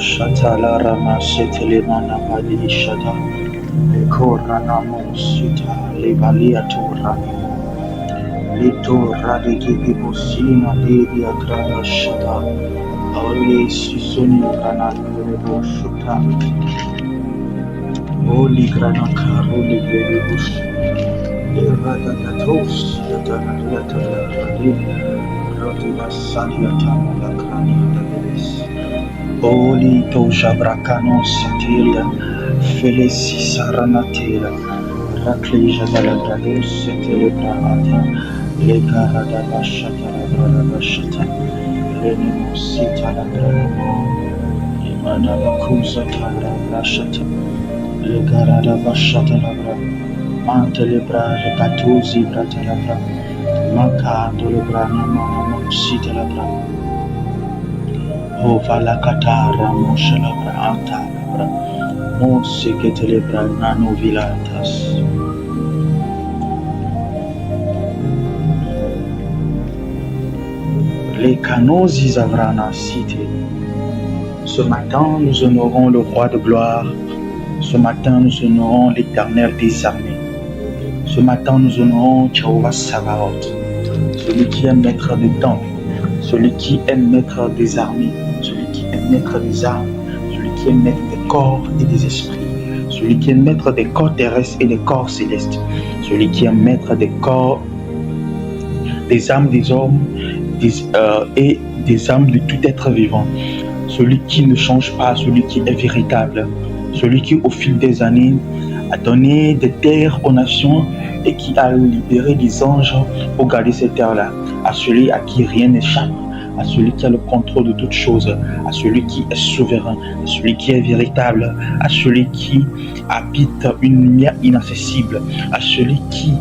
Shatala Rama Setele Mana Badi Shada Korana Mosita Levalia Torani Lito Radiki Bosina Devia Grana Shada Ole Sisoni Grana Rebo Shuta Oli Grana Karoli Grebus Erada Katos Yatana Yatana Radi Rodina Sadiata La Grania Davis Oli Toja Bracano Satilia Felici Saranatela Racleja dalla Grados Telebrata Legara da Bashata la Brada Bashata Lenemosita la Granamo Imana Bakuza Tabra Bashata Legara da Bashata la Bra Mantelebra Recatuzi Brata la Bra Maca Dolebrana Mana Sita la Bra Ovala Catara Moshalabra Antalabra Mose Ketelebra Nano Vilatas. Les Canosis Avrana Cité. Ce matin, nous honorons le roi de gloire. Ce matin, nous honorons l'Éternel des armées. Ce matin, nous honorons Jehovah Sabaoth, celui qui est maître des temples, celui qui est maître des armées, celui qui est maître des armes, celui qui est maître des corps et des esprits, celui qui est maître des corps terrestres et des corps célestes, celui qui est maître des corps, des âmes des hommes et des âmes de tout être vivant, celui qui ne change pas, celui qui est véritable, celui qui au fil des années a donné des terres aux nations et qui a libéré des anges pour garder ces terres-là, à celui à qui rien n'échappe, à celui qui a le contrôle de toutes choses, à celui qui est souverain, à celui qui est véritable, à celui qui habite une lumière inaccessible, à celui qui,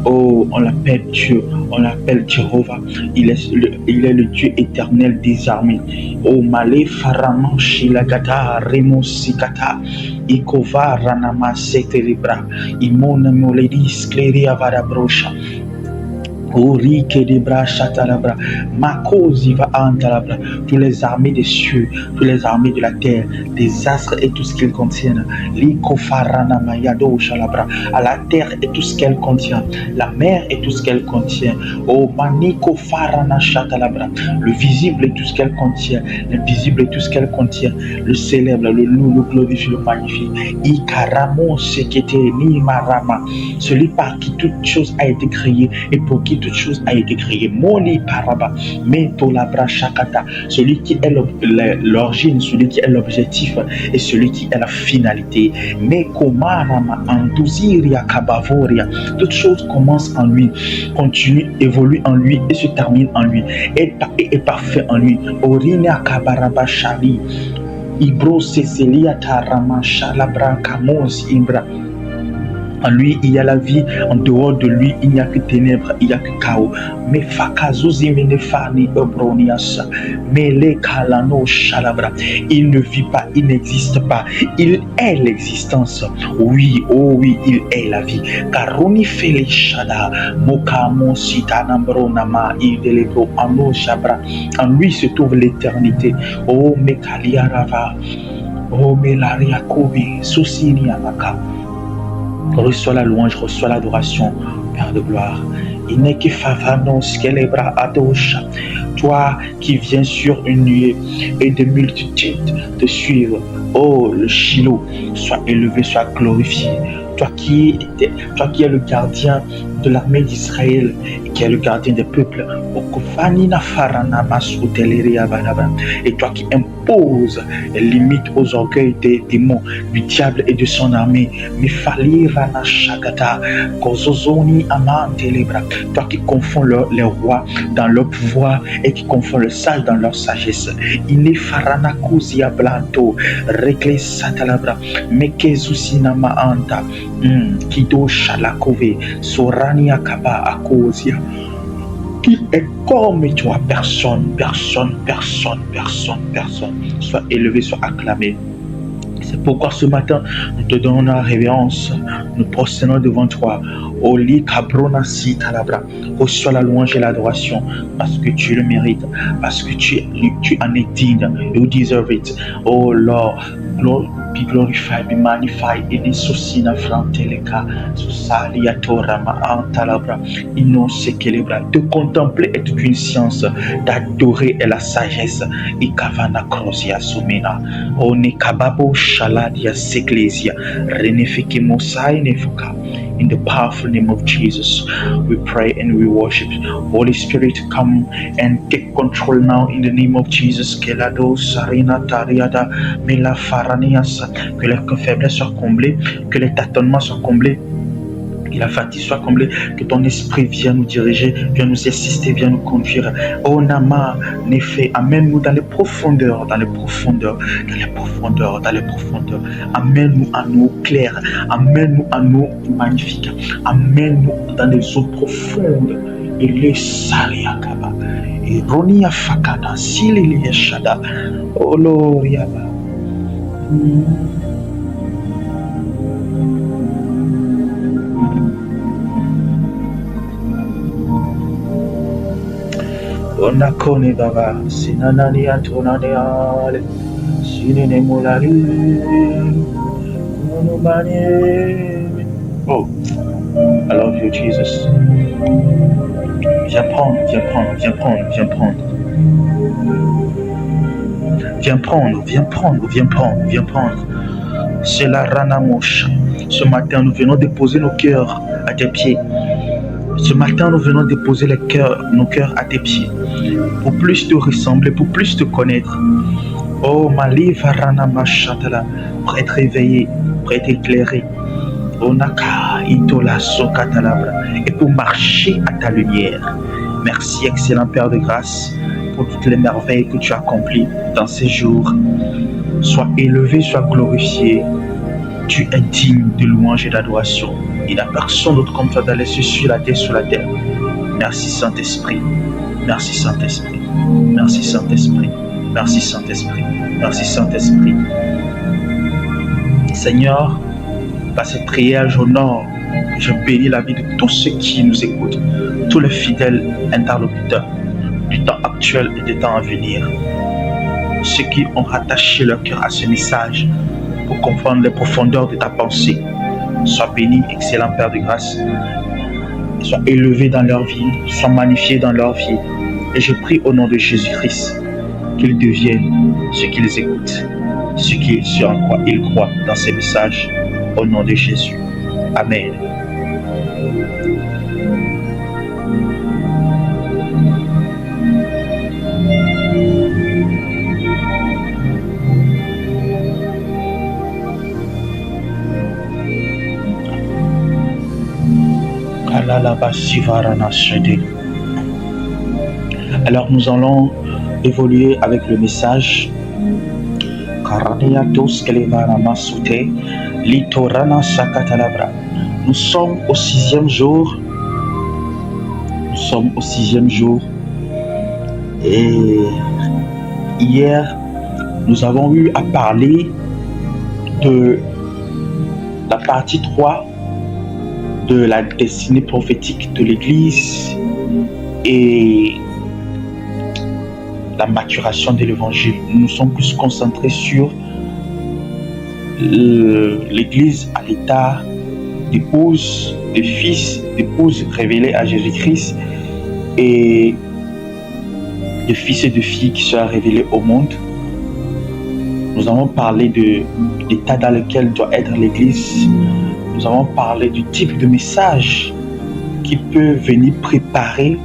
oh, on l'appelle Dieu, on l'appelle Jéhovah, il est le Dieu éternel des armées. Oh, Malé Faraman Shilagata, Remo Sikata, Ikova Ranama Setelibra, Imona Moledis Cleria Varabrosha. Orike de bras chatalabra, Makosi va antalabra, tous les armées des cieux, tous les armées de la terre, des astres et tout ce qu'ils contiennent, Likofarana Mayado Shalabra, à la terre et tout ce qu'elle contient, la mer et tout ce qu'elle contient, oh Maniko Farana Chatalabra, le visible et tout ce qu'elle contient, l'invisible et tout ce qu'elle contient, le célèbre, le lourd, le glorifié, le magnifique, Ikaramo Sekete Ni Marama, celui par qui toute chose a été créée et pour qui toute chose a été créée. Moli Paraba, Mentolabra Shakata, celui qui est l'origine, celui qui est l'objectif et celui qui est la finalité. Mekomarama Anduziria Kabavoria, toute chose commence en lui, continue, évolue en lui et se termine en lui, est parfait en lui. Orina Kabaraba Shali, Ibro Cecilia Tarama Shalabra Kamos Imbra. En lui, il y a la vie. En dehors de lui, il n'y a que ténèbres, il n'y a que chaos. Mais Fakazuzi Menefani Obronias, Mele Kalano Shalabra. Il ne vit pas, il n'existe pas. Il est l'existence. Oui, oh oui, il est la vie. Karoni Fele Shada, Mokamo Sitanambro Nama, Idelebro Ano Shabra. En lui se trouve l'éternité. Oh Mekalia Rava. Oh, Melaria Kobe, Susini Amaka. Reçois la louange, reçois l'adoration, Père de gloire. Ineki Favanos Kelebra Adosha. Toi qui viens sur une nuée et des multitudes te suivent. Oh, le Shiloh, sois élevé, sois glorifié. Toi qui es le gardien de l'armée d'Israël et qui est le gardien des peuples. Et toi qui imposes les limites aux orgueils des démons, du diable et de son armée. Toi qui confonds les rois dans leur pouvoir et qui confonds le sage dans leur sagesse. Kido Shalakove, Sorania Kaba Akosia. Qui est comme toi? Personne. Sois élevé, sois acclamé. C'est pourquoi ce matin, nous te donnons la révérence, nous prosternons devant toi. Oli Kabrona Sitalabra. Reçois la louange et l'adoration parce que tu le mérites, parce que tu en es digne. You deserve it. Oh Lord, be glorified, be magnified. Et Susina Franteleka, Susalia Torama Antalabra, Inose Kelebra. Te contempler est une science, d'adorer est la sagesse. Ikavana Krosia Sumena, Onekababo Shaladia Seglesia, Renefiki Mosai Nefuka. In the powerful name of Jesus, we pray and we worship. Holy Spirit, come and take control now in the name of Jesus. Kelado Sarina Tariada Mela Faranias. Que les faiblesses soient comblées, que les tâtonnements soient comblés, que la fatigue soit comblée, que ton esprit vienne nous diriger, vienne nous assister, vienne nous conduire. Oh Nama, Néphé, amène-nous dans les profondeurs. Amène-nous à nous clairs, amène-nous à nous magnifiques, amène-nous dans les eaux profondes. Et les Saliakaba, et Ronia Fakana, Sililia Shada, oh Loriaba. Onakone baba, sinanani antonane ale, sinene mulali, monumani. Oh, I love you, Jesus. Viens prendre. Viens prendre. C'est la Rana Mosha. Ce matin, nous venons déposer nos cœurs à tes pieds. Nos cœurs à tes pieds. Pour plus te ressembler, pour plus te connaître. Oh, Maliva Rana Mashatala. Pour être éveillé, pour être éclairé. Onaka Itola Sokatalabra. Et pour marcher à ta lumière. Merci, excellent Père de grâce, pour toutes les merveilles que tu as accomplies dans ces jours. Sois élevé, sois glorifié. Tu es digne de louange et d'adoration. Il n'y a personne d'autre comme toi dans les cieux, sur la terre. Merci Saint-Esprit. Merci Saint-Esprit. Merci Saint-Esprit. Merci Saint-Esprit. Merci Saint-Esprit. Seigneur, par cette prière, j'honore, je bénis la vie de tous ceux qui nous écoutent, tous les fidèles interlocuteurs du temps actuel et des temps à venir. Ceux qui ont rattaché leur cœur à ce message pour comprendre les profondeurs de ta pensée. Sois béni, excellent Père de grâce. Sois élevé dans leur vie, sois magnifié dans leur vie. Et je prie au nom de Jésus-Christ qu'ils deviennent ce qu'ils écoutent, ce en quoi ils croient dans ces messages. Au nom de Jésus. Amen. Alors nous allons évoluer avec le message. Nous sommes au 6e jour. Et hier, nous avons eu à parler de la partie 3 de la destinée prophétique de l'Église et la maturation de l'Évangile. Nous nous sommes plus concentrés sur l'Église à l'état d'épouse, de fils, d'épouse révélés à Jésus-Christ et de fils et de filles qui soient révélés au monde. Nous avons parlé de l'état dans lequel doit être l'Église. Nous avons parlé du type de message qui peut venir préparer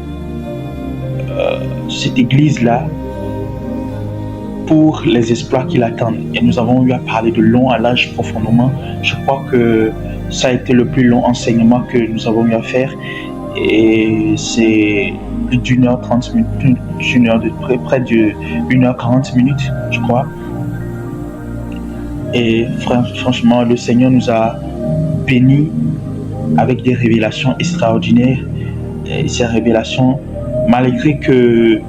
cette Église-là pour les exploits qui l'attendent. Et nous avons eu à parler de long à large profondément. Je crois que ça a été le plus long enseignement que nous avons eu à faire. Et c'est plus d'une heure 30 minutes, près de 1h40 minutes, je crois. Et franchement, le Seigneur nous a bénis avec des révélations extraordinaires. Et ces révélations, malgré que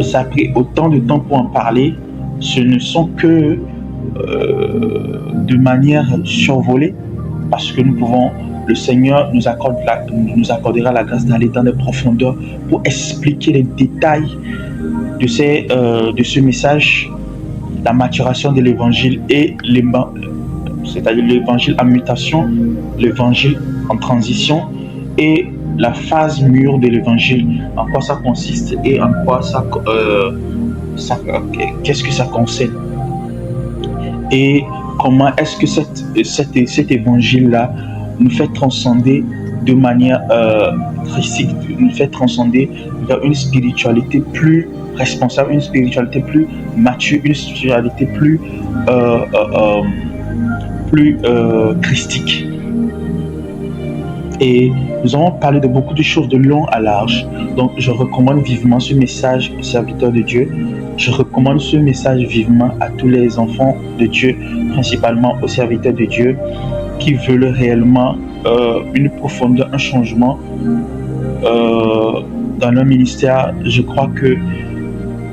ça a pris autant de temps pour en parler, ce ne sont que de manière survolée, parce que le Seigneur nous accordera la grâce d'aller dans les profondeurs pour expliquer les détails de ce message, la maturation de l'évangile et c'est-à-dire l'évangile en mutation, l'évangile en transition et la phase mûre de l'évangile, en quoi ça consiste et en quoi qu'est-ce que ça concerne et comment est-ce que cet évangile-là nous fait transcender de manière christique, nous fait transcender vers une spiritualité plus responsable, une spiritualité plus mature, une spiritualité plus christique. Et nous avons parlé de beaucoup de choses de long à large. Donc je recommande vivement ce message aux serviteurs de Dieu. Je recommande ce message vivement à tous les enfants de Dieu, principalement aux serviteurs de Dieu qui veulent réellement une profondeur, un changement dans leur ministère. Je crois que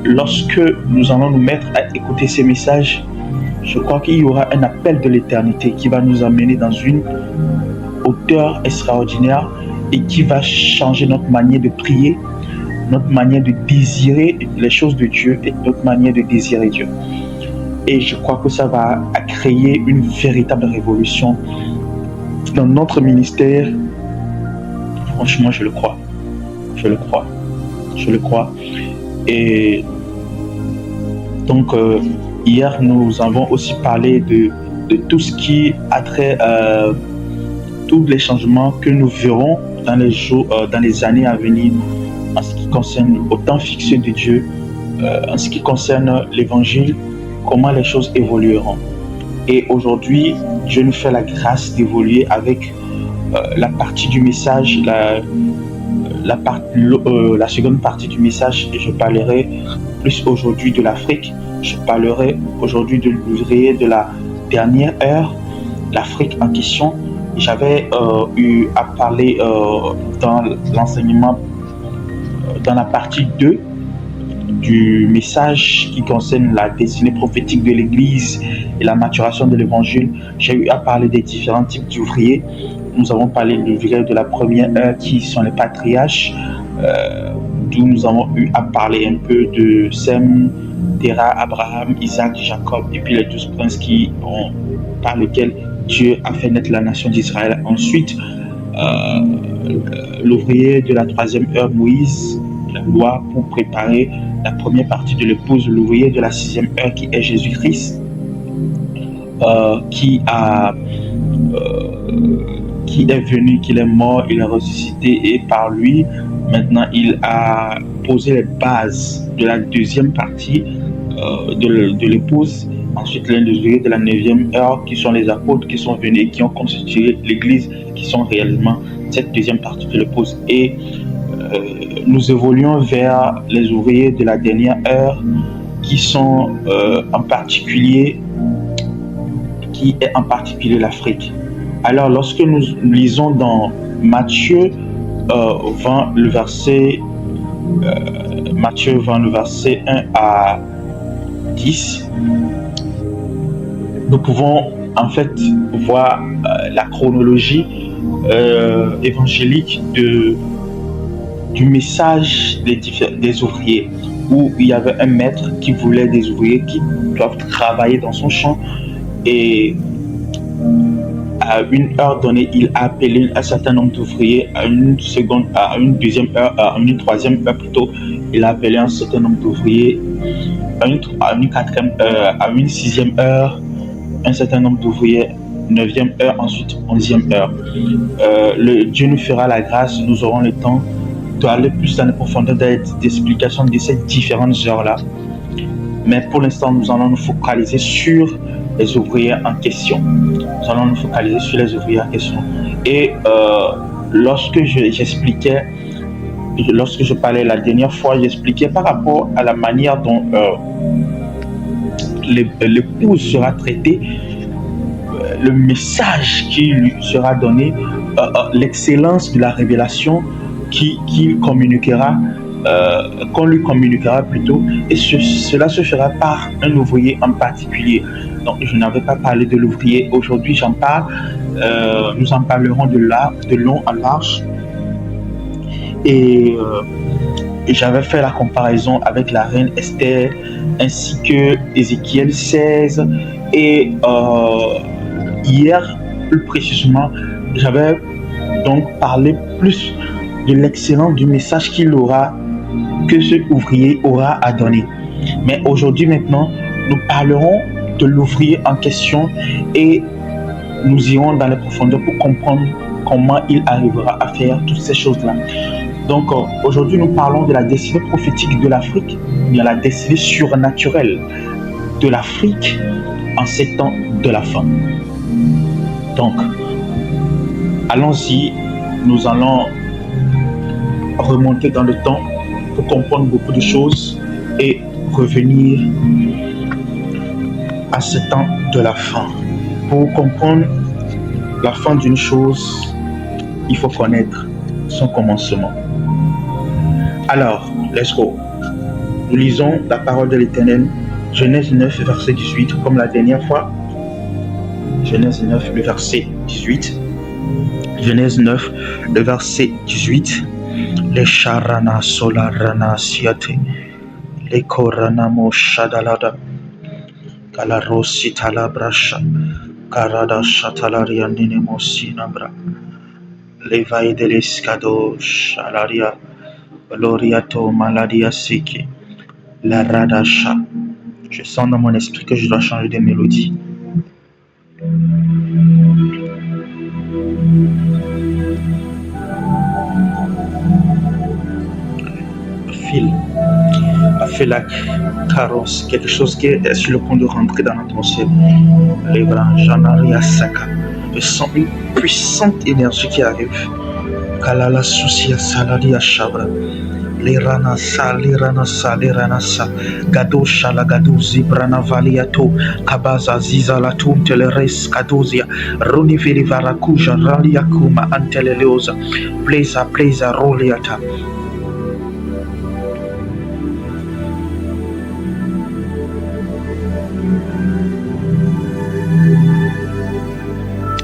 lorsque nous allons nous mettre à écouter ces messages, je crois qu'il y aura un appel de l'éternité qui va nous amener dans une hauteur extraordinaire et qui va changer notre manière de prier, notre manière de désirer les choses de Dieu et notre manière de désirer Dieu. Et je crois que ça va créer une véritable révolution dans notre ministère. Franchement, je le crois. Et donc, hier, nous avons aussi parlé de tout ce qui a trait tous les changements que nous verrons dans les années à venir en ce qui concerne au temps fixé de Dieu, en ce qui concerne l'évangile, comment les choses évolueront. Et aujourd'hui, Dieu nous fait la grâce d'évoluer avec la partie du message, la seconde partie du message. Et je parlerai plus aujourd'hui de l'Afrique. Je parlerai aujourd'hui de l'ouvrier de la dernière heure, l'Afrique en question. J'avais eu à parler dans l'enseignement, dans la partie 2 du message qui concerne la destinée prophétique de l'Église et la maturation de l'Évangile. J'ai eu à parler des différents types d'ouvriers. Nous avons parlé de l'ouvrier de la première heure qui sont les patriarches, d'où nous avons eu à parler un peu de Sem, Terah, Abraham, Isaac, Jacob et puis les 12 princes par lesquels Dieu a fait naître la nation d'Israël. Ensuite, l'ouvrier de la troisième heure, Moïse, la loi pour préparer la première partie de l'épouse, l'ouvrier de la sixième heure qui est Jésus-Christ, qui est venu, qu'il est mort, il est ressuscité et par lui, maintenant il a posé les bases de la deuxième partie de l'épouse. Ensuite, les ouvriers de la 9e heure, qui sont les apôtres qui sont venus et qui ont constitué l'Église, qui sont réellement cette deuxième partie de l'épouse. Et nous évoluons vers les ouvriers de la dernière heure, qui sont en particulier l'Afrique. Alors, lorsque nous lisons dans Matthieu 20, le verset 1 à 10, nous pouvons en fait voir la chronologie évangélique du message des ouvriers, où il y avait un maître qui voulait des ouvriers qui doivent travailler dans son champ Et à une heure donnée, il a appelé un certain nombre d'ouvriers. À une seconde, à une deuxième heure, à une troisième heure plutôt, il a appelé un certain nombre d'ouvriers. À une quatrième heure, à une sixième heure, un certain nombre d'ouvriers. Neuvième heure, ensuite onzième heure. Dieu nous fera la grâce, nous aurons le temps d'aller plus dans les profondeurs d'explication de ces différentes heures-là. Mais pour l'instant, nous allons nous focaliser sur les ouvriers en question. Nous allons nous focaliser sur les ouvriers en question. Et lorsque j'expliquais, lorsque je parlais la dernière fois, j'expliquais par rapport à la manière dont l'épouse sera traitée, le message qui lui sera donné, l'excellence de la révélation qu'il communiquera, qu'on lui communiquera plutôt, et cela se fera par un ouvrier en particulier. Donc je n'avais pas parlé de l'ouvrier, aujourd'hui j'en parle, nous en parlerons de long en large, et j'avais fait la comparaison avec la reine Esther ainsi que Ézéchiel 16, et hier plus précisément j'avais donc parlé plus de l'excellence du message que ce ouvrier aura à donner. Mais aujourd'hui maintenant, nous parlerons de l'ouvrier en question et nous irons dans les profondeurs pour comprendre comment il arrivera à faire toutes ces choses-là. Donc aujourd'hui, nous parlons de la destinée prophétique de l'Afrique, de la destinée surnaturelle de l'Afrique en ces temps de la fin. Donc, allons-y, nous allons remonter dans le temps pour comprendre beaucoup de choses et revenir à ce temps de la fin. Pour comprendre la fin d'une chose, il faut connaître son commencement. Alors, let's go. Nous lisons la parole de l'Éternel, Genèse 9, verset 18, comme la dernière fois. Genèse 9, le verset 18. Genèse 9, le verset 18. Les charana solarana siate, les koranamo shadalada, kalarosi talabrasha, karada shatalaria ninemosi nabra, les vailles de l'escado shalaria, loriato maladia siki, la radasha. Je sens dans mon esprit que je dois changer de mélodie. A fait la carrosse, quelque chose qui est sur le point de rentrer dans l'atmosphère. Les branches, j'en arrive à Saka. Je sens une puissante énergie qui arrive. Kalala Soucia Saladi à Chabra. Les ranasa, Gado Shala Gadozi, Brana Valiato, Kabaza Ziza Latum, Teleres, Kadozia, Roni Vili Varakuja, Raliakuma, Anteleleosa, Pleza, Roliata.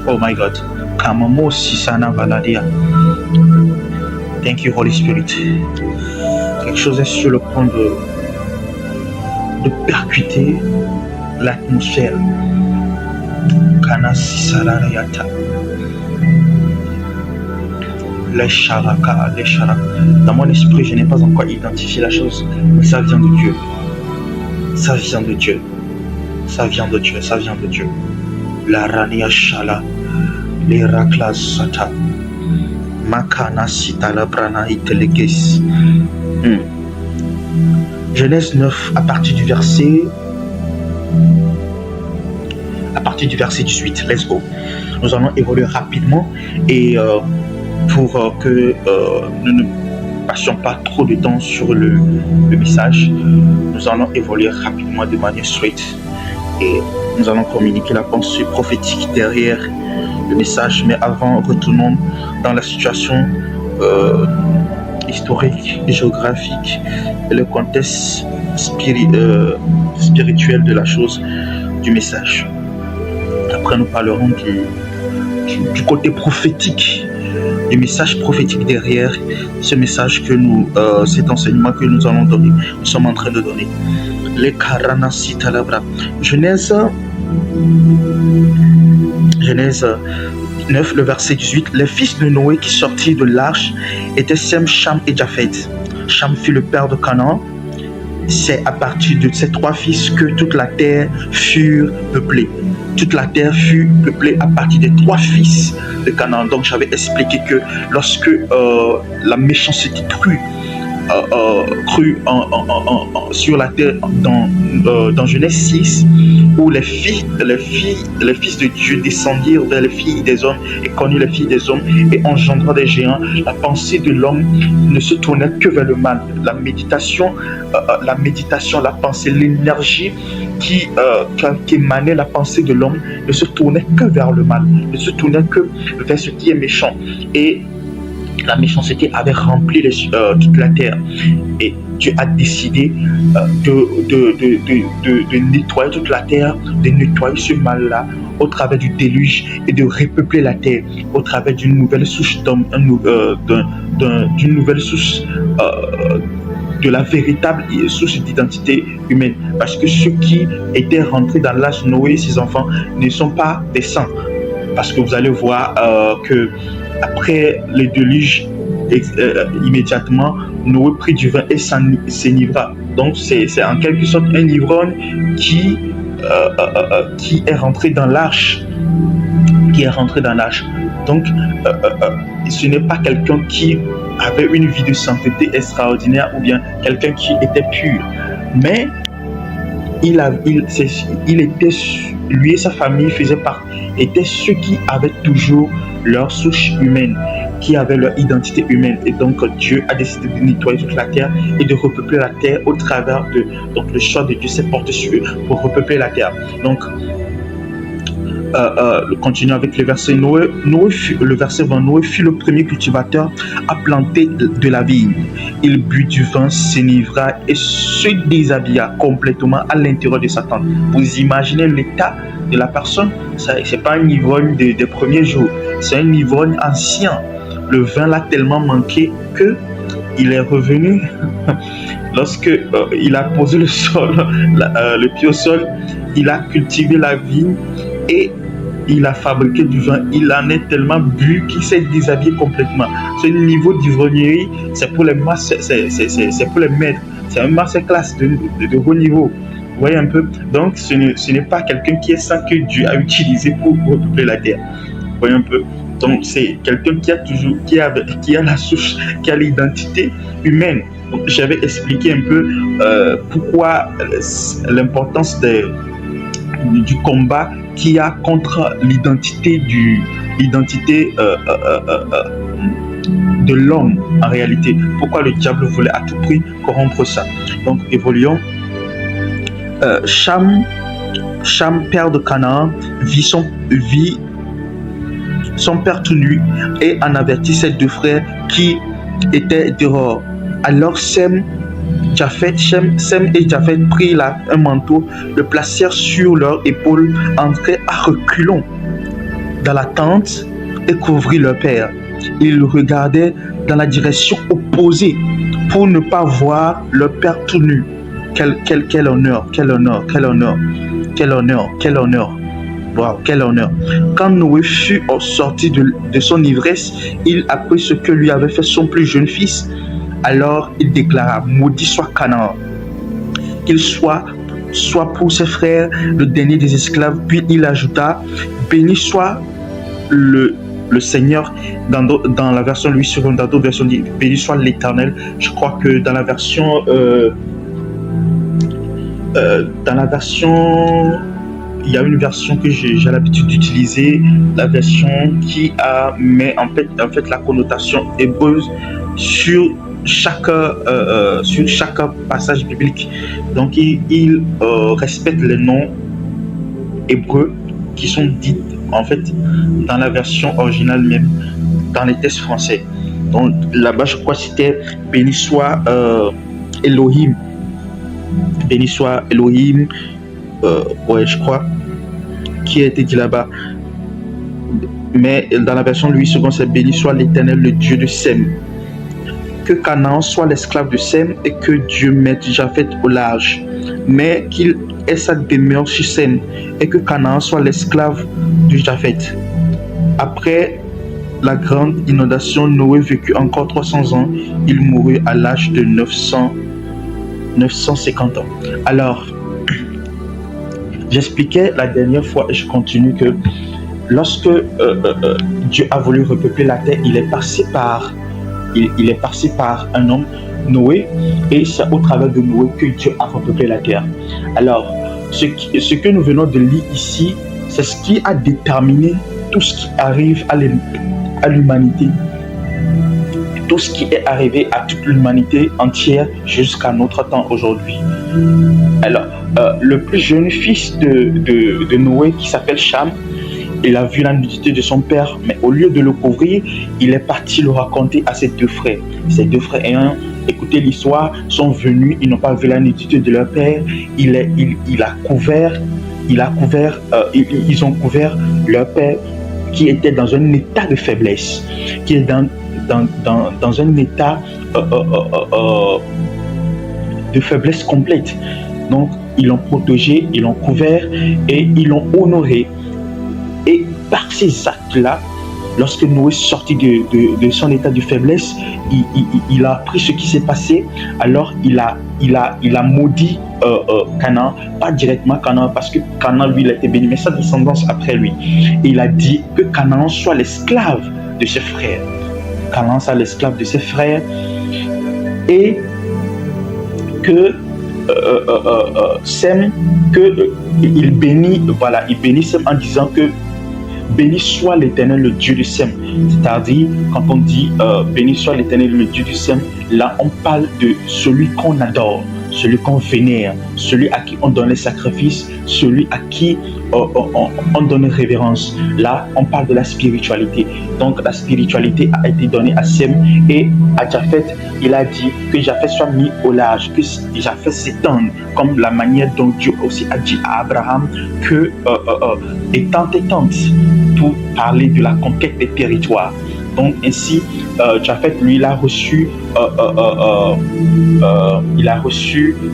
Oh my God. Kamamo Sisana Valadia. Thank you, Holy Spirit. Quelque chose est sur le point de percuter l'atmosphère. Kana Sisalariata. Les charaka. Dans mon esprit, je n'ai pas encore identifié la chose, mais ça vient de Dieu. Ça vient de Dieu. La Rania Shala. Les Raklas Sata. Makana Sitala Brana Iteleges. Genèse 9, à partir du verset 18. Let's go. Nous allons évoluer rapidement et pour que nous ne passions pas trop de temps sur le message, nous allons évoluer rapidement de manière straight et nous allons communiquer la pensée prophétique derrière le message. Mais avant, retournons dans la situation historique et géographique et le contexte spirituel de la chose, du message. Après, nous parlerons du côté prophétique, du message prophétique derrière ce message que cet enseignement que nous allons donner, nous sommes en train de donner. Les Karanasi Talabra. Genèse Genèse 9, le verset 18. Les fils de Noé qui sortirent de l'arche étaient Sem, Cham et Japheth. Cham fut le père de Canaan. C'est à partir de ces 3 fils que toute la terre fut peuplée. Toute la terre fut peuplée à partir des 3 fils de Canaan. Donc j'avais expliqué que lorsque la méchanceté crut sur la terre dans Genèse 6, où les fils de Dieu descendirent vers les filles des hommes et connurent les filles des hommes et engendrant des géants. La pensée de l'homme ne se tournait que vers le mal. La méditation, la pensée, l'énergie qui émanait la pensée de l'homme ne se tournait que vers le mal, ne se tournait que vers ce qui est méchant. Et la méchanceté avait rempli toute la terre. Et Dieu a décidé de nettoyer toute la terre, de nettoyer ce mal-là au travers du déluge et de repeupler la terre au travers d'une nouvelle souche d'hommes, d'une nouvelle souche de la véritable source d'identité humaine. Parce que ceux qui étaient rentrés dans l'âge de Noé et ses enfants ne sont pas des saints. Parce que vous allez voir que après le déluge, immédiatement, Noé prit du vin et s'enivra. Donc c'est en quelque sorte un ivrogne qui est rentré dans l'arche. Donc ce n'est pas quelqu'un qui avait une vie de sainteté extraordinaire ou bien quelqu'un qui était pur. Mais lui et sa famille étaient ceux qui avaient toujours leur souche humaine, qui avaient leur identité humaine. Et donc Dieu a décidé de nettoyer toute la terre et de repeupler la terre au travers donc le choix de Dieu s'est porté sur eux pour repeupler la terre. Donc continuons avec le verset. Le verset 20. Noé fut le premier cultivateur à planter de la vigne. Il but du vin, s'enivra et se déshabilla complètement à l'intérieur de sa tente. Vous imaginez l'état de la personne? C'est pas un ivrogne des premiers jours, c'est un ivrogne ancien. Le vin l'a tellement manqué que il est revenu lorsque il a posé le pied au sol. Il a cultivé la vigne et il a fabriqué du vin. Il en est tellement bu qu'il s'est déshabillé complètement. Ce niveau d'ivrognerie, c'est pour les masses, c'est pour les maîtres. C'est un masterclass de haut niveau. Vous voyez un peu? Donc ce n'est pas quelqu'un qui est saint que Dieu a utilisé pour repeupler la terre. Vous voyez un peu? Donc c'est quelqu'un qui a la souche, qui a l'identité humaine. Donc j'avais expliqué un peu pourquoi l'importance du combat qu'il y a contre l'identité de l'homme en réalité. Pourquoi le diable voulait à tout prix corrompre ça. Donc évoluons. Cham, père de Canaan, vit son père tout nu et en avertit ses 2 frères qui étaient dehors. Alors Sem et Japheth prirent un manteau, le placèrent sur leurs épaules, entrèrent à reculons dans la tente et couvrirent leur père. Ils regardaient dans la direction opposée pour ne pas voir leur père tout nu. Quel honneur. Wow, quel honneur. Quand Noé fut sorti de son ivresse, il apprit ce que lui avait fait son plus jeune fils. Alors il déclara: maudit soit Canaan, qu'il soit pour ses frères le dernier des esclaves. Puis il ajouta: béni soit le Seigneur. Dans la version Louis II, dans d'autres versions dit béni soit l'Éternel. Je crois que dans la version il y a une version que j'ai l'habitude d'utiliser, la version qui met en fait la connotation hébreuse sur chaque passage biblique. Donc il respecte les noms hébreux qui sont dits en fait dans la version originale même, dans les textes français. Donc là-bas je crois que c'était béni soit Elohim. Béni soit Elohim, ouais je crois, qui a été dit là-bas. Mais dans la version Louis II, c'est béni soit l'Éternel, le Dieu de Sem. Que Canaan soit l'esclave de Sem et que Dieu mette Japheth au large. Mais qu'il ait sa demeure sur Sem et que Canaan soit l'esclave de Japheth. Après la grande inondation, Noé vécut encore 300 ans. Il mourut à l'âge de 950 ans. Alors, j'expliquais la dernière fois et je continue que lorsque Dieu a voulu repeupler la terre, il est passé par un homme, Noé, et c'est au travers de Noé que Dieu a repeuplé la terre. Alors, ce que nous venons de lire ici, c'est ce qui a déterminé tout ce qui arrive à l'humanité, tout ce qui est arrivé à toute l'humanité entière jusqu'à notre temps aujourd'hui. Alors, le plus jeune fils de Noé, qui s'appelle Cham, il a vu la nudité de son père, mais au lieu de le couvrir, il est parti le raconter à ses deux frères. Ses deux frères ayant écouté l'histoire sont venus, ils n'ont pas vu la nudité de leur père. Ils ont couvert leur père qui était dans un état de faiblesse, qui est dans un état de faiblesse complète. Donc, ils l'ont protégé, ils l'ont couvert et ils l'ont honoré. Et par ces actes-là, lorsque Noé est sorti de son état de faiblesse, il a appris ce qui s'est passé. Alors, il a maudit Canaan, pas directement Canaan, parce que Canaan, lui, il a été béni, mais sa descendance après lui. Et il a dit que Canaan soit l'esclave de ses frères. Canaan soit l'esclave de ses frères. Et que Sem, il bénit Sem en disant que béni soit l'Éternel, le Dieu de Sem. C'est-à-dire, quand on dit béni soit l'Éternel, le Dieu de Sem, là on parle de celui qu'on adore, celui qu'on vénère, celui à qui on donne les sacrifices, celui à qui on donne révérence. Là, on parle de la spiritualité. Donc, la spiritualité a été donnée à Sem et à Japheth. Il a dit que Japheth soit mis au large, que Japheth s'étende, comme la manière dont Dieu aussi a dit à Abraham que étente, pour parler de la conquête des territoires. Donc ainsi, Japheth, lui, il a reçu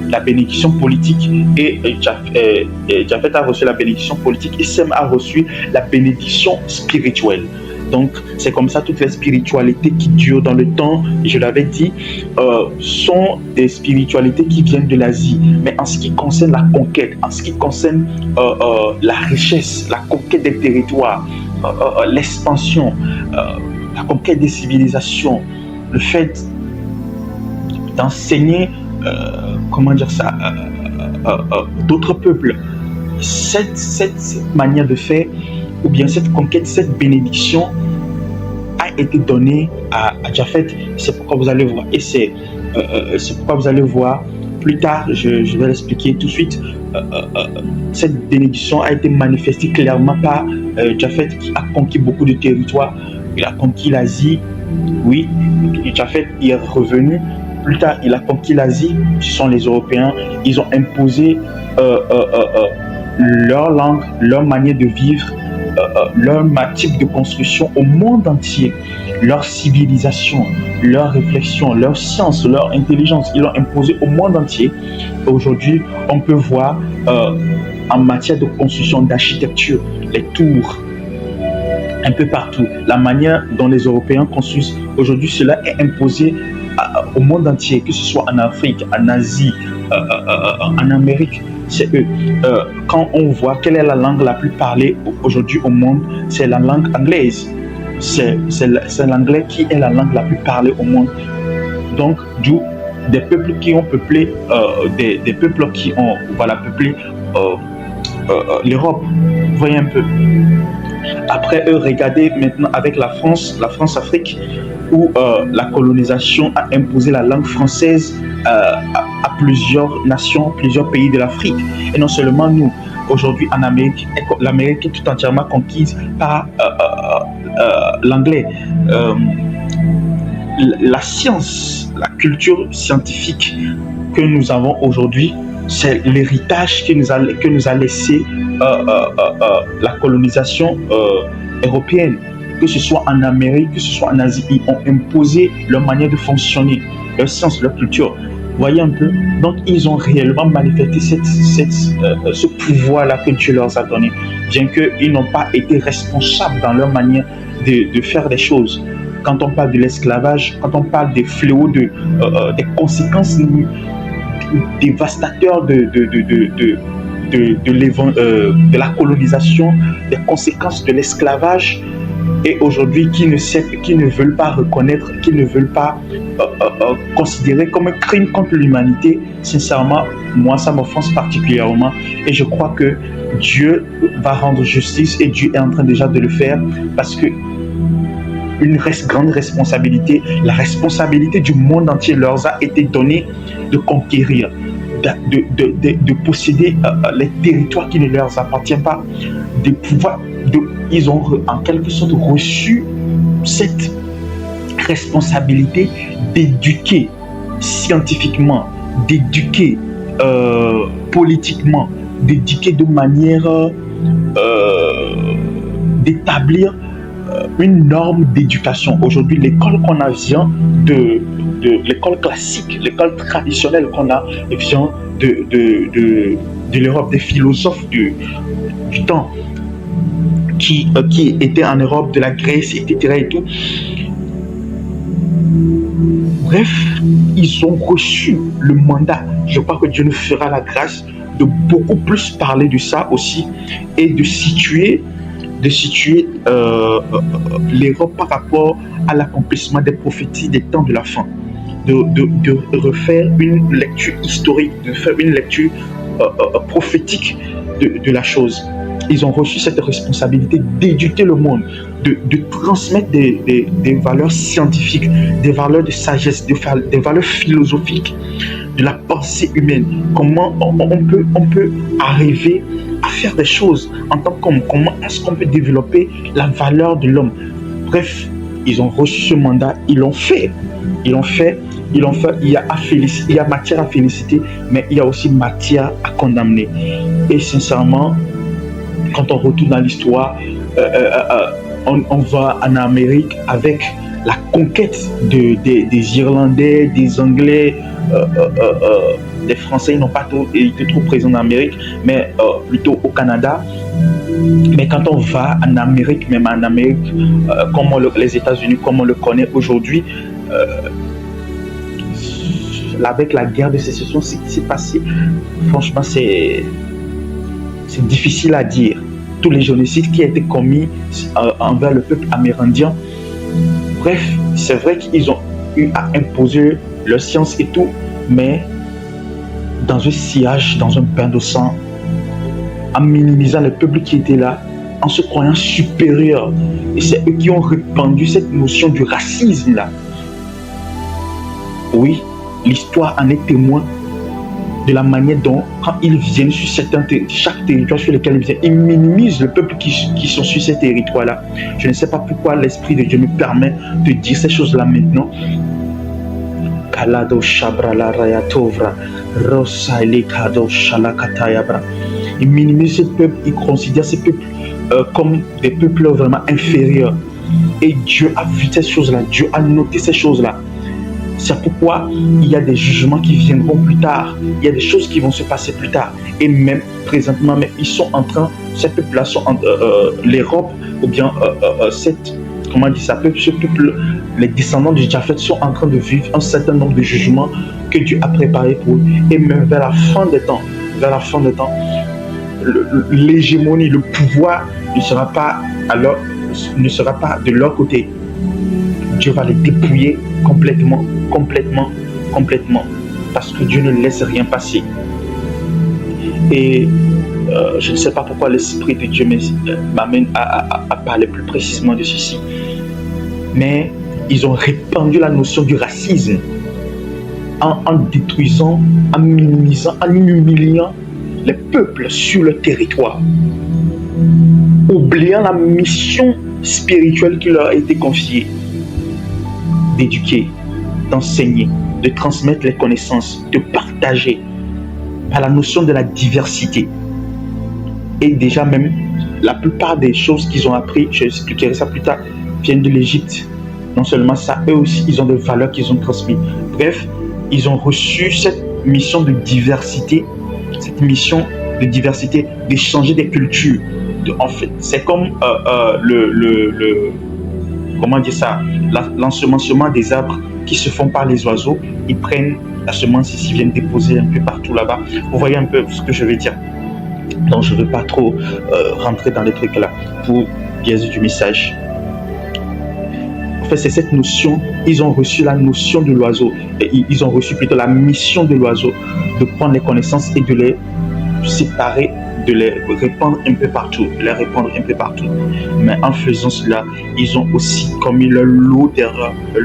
la bénédiction politique et Japheth a reçu la bénédiction politique et Sem a reçu la bénédiction spirituelle. Donc, c'est comme ça, toutes les spiritualités qui durent dans le temps, je l'avais dit, sont des spiritualités qui viennent de l'Asie. Mais en ce qui concerne la conquête, en ce qui concerne la richesse, la conquête des territoires, l'expansion, la conquête des civilisations, le fait d'enseigner, d'autres peuples, cette manière de faire, ou bien cette conquête, cette bénédiction a été donnée à Japheth. C'est pourquoi vous allez voir, et c'est pourquoi vous allez voir plus tard, je vais l'expliquer tout de suite, cette bénédiction a été manifestée clairement par Japheth, qui a conquis beaucoup de territoires. Il a conquis l'Asie, oui, Japheth est revenu. Plus tard, il a conquis l'Asie, ce sont les Européens. Ils ont imposé leur langue, leur manière de vivre, leur type de construction au monde entier, leur civilisation, leur réflexion, leur science, leur intelligence, ils l'ont imposé au monde entier. Aujourd'hui, on peut voir en matière de construction, d'architecture, les tours, un peu partout, la manière dont les Européens construisent. Aujourd'hui, cela est imposé au monde entier, que ce soit en Afrique, en Asie, en Amérique. C'est eux. Quand on voit quelle est la langue la plus parlée aujourd'hui au monde, c'est la langue anglaise. C'est l'anglais qui est la langue la plus parlée au monde. Donc, d'où des peuples qui ont peuplé, des peuples qui ont peuplé l'Europe. Vous voyez un peu. Après eux, regardez maintenant avec la France-Afrique, où la colonisation a imposé la langue française à plusieurs nations, plusieurs pays de l'Afrique. Et non seulement nous, aujourd'hui en Amérique, l'Amérique est tout entièrement conquise par l'anglais. La science, la culture scientifique que nous avons aujourd'hui, c'est l'héritage que nous a laissé la colonisation européenne. Que ce soit en Amérique, que ce soit en Asie, ils ont imposé leur manière de fonctionner, leur science, leur culture. Voyez un peu. Donc, ils ont réellement manifesté ce pouvoir-là que Dieu leur a donné, bien qu'ils n'ont pas été responsables dans leur manière de faire les choses. Quand on parle de l'esclavage, quand on parle des fléaux, des conséquences dévastateurs de la colonisation, des conséquences de l'esclavage, et aujourd'hui qui ne veulent pas reconnaître, qui ne veulent pas considérer comme un crime contre l'humanité, sincèrement, moi ça m'offense particulièrement, et je crois que Dieu va rendre justice, et Dieu est en train déjà de le faire, parce que grande responsabilité, la responsabilité du monde entier leur a été donnée de conquérir, de posséder les territoires qui ne leur appartiennent pas, de pouvoir, ils ont en quelque sorte reçu cette responsabilité d'éduquer scientifiquement, d'éduquer politiquement, d'éduquer de manière d'établir une norme d'éducation. Aujourd'hui, l'école qu'on a vient de l'école classique, l'école traditionnelle qu'on a vient de l'Europe, des philosophes du temps qui étaient en Europe, de la Grèce, etc. et tout. Bref, ils ont reçu le mandat. Je crois que Dieu nous fera la grâce de beaucoup plus parler de ça aussi, et de situer l'Europe par rapport à l'accomplissement des prophéties des temps de la fin, de refaire une lecture historique, de faire une lecture prophétique de la chose. Ils ont reçu cette responsabilité d'éduquer le monde, de transmettre des valeurs scientifiques, des valeurs de sagesse, des valeurs philosophiques, de la pensée humaine. Comment on peut arriver à faire des choses en tant qu'homme. Comment est-ce qu'on peut développer la valeur de l'homme? Bref, ils ont reçu ce mandat, ils l'ont fait. Il y a matière à féliciter, mais il y a aussi matière à condamner. Et sincèrement, quand on retourne dans l'histoire, on va en Amérique avec la conquête des Irlandais, des Anglais, les Français n'ont pas été trop présents en Amérique, mais plutôt au Canada. Mais quand on va en Amérique, même en Amérique, comme les États-Unis, comme on le connaît aujourd'hui, avec la guerre de sécession, ce qui s'est passé, franchement, c'est difficile à dire. Tous les génocides qui ont été commis envers le peuple amérindien. Bref, c'est vrai qu'ils ont eu à imposer leur science et tout, mais dans un sillage, dans un bain de sang, en minimisant le peuple qui était là, en se croyant supérieur. Et c'est eux qui ont répandu cette notion du racisme là. Oui, l'histoire en est témoin de la manière dont, quand ils viennent sur chaque territoire sur lequel ils viennent, ils minimisent le peuple qui sont sur ces territoires-là. Je ne sais pas pourquoi l'Esprit de Dieu me permet de dire ces choses-là maintenant. Kalado Shabra la Rayatovra, Rosa Lekado Shalakatayabra. Ils minimisent ce peuple, ils considèrent ces peuples comme des peuples vraiment inférieurs. Et Dieu a vu ces choses-là, Dieu a noté ces choses-là. C'est pourquoi il y a des jugements qui viendront plus tard. Il y a des choses qui vont se passer plus tard. Et même présentement, même, ils sont en train, ces peuples-là sont l'Europe, ou bien ce peuple, les descendants de Japhet sont en train de vivre un certain nombre de jugements que Dieu a préparés pour eux. Et même vers la fin des temps, l'hégémonie, le pouvoir ne sera pas de leur côté. Dieu va les dépouiller complètement, parce que Dieu ne laisse rien passer. Et je ne sais pas pourquoi l'Esprit de Dieu m'amène à parler plus précisément de ceci, mais ils ont répandu la notion du racisme en détruisant, en minimisant, en humiliant les peuples sur le territoire, oubliant la mission spirituelle qui leur a été confiée, d'éduquer, d'enseigner, de transmettre les connaissances, de partager, par la notion de la diversité. Et déjà même, la plupart des choses qu'ils ont appris, je expliquerai ça plus tard, viennent de l'Égypte. Non seulement ça, eux aussi, ils ont des valeurs qu'ils ont transmises. Bref, ils ont reçu cette mission de diversité, d'échanger des cultures. En fait, c'est comme comment dire ça, l'ensemencement des arbres qui se font par les oiseaux. Ils prennent la semence ici, viennent déposer un peu partout là-bas. Vous voyez un peu ce que je veux dire. Donc je ne veux pas trop rentrer dans les trucs là pour biaiser du message. En fait, c'est cette notion, ils ont reçu la notion de l'oiseau, ils ont reçu plutôt la mission de l'oiseau, de prendre les connaissances et de les séparer, de les répandre un peu partout, Mais en faisant cela, ils ont aussi commis le lot d'erreurs, le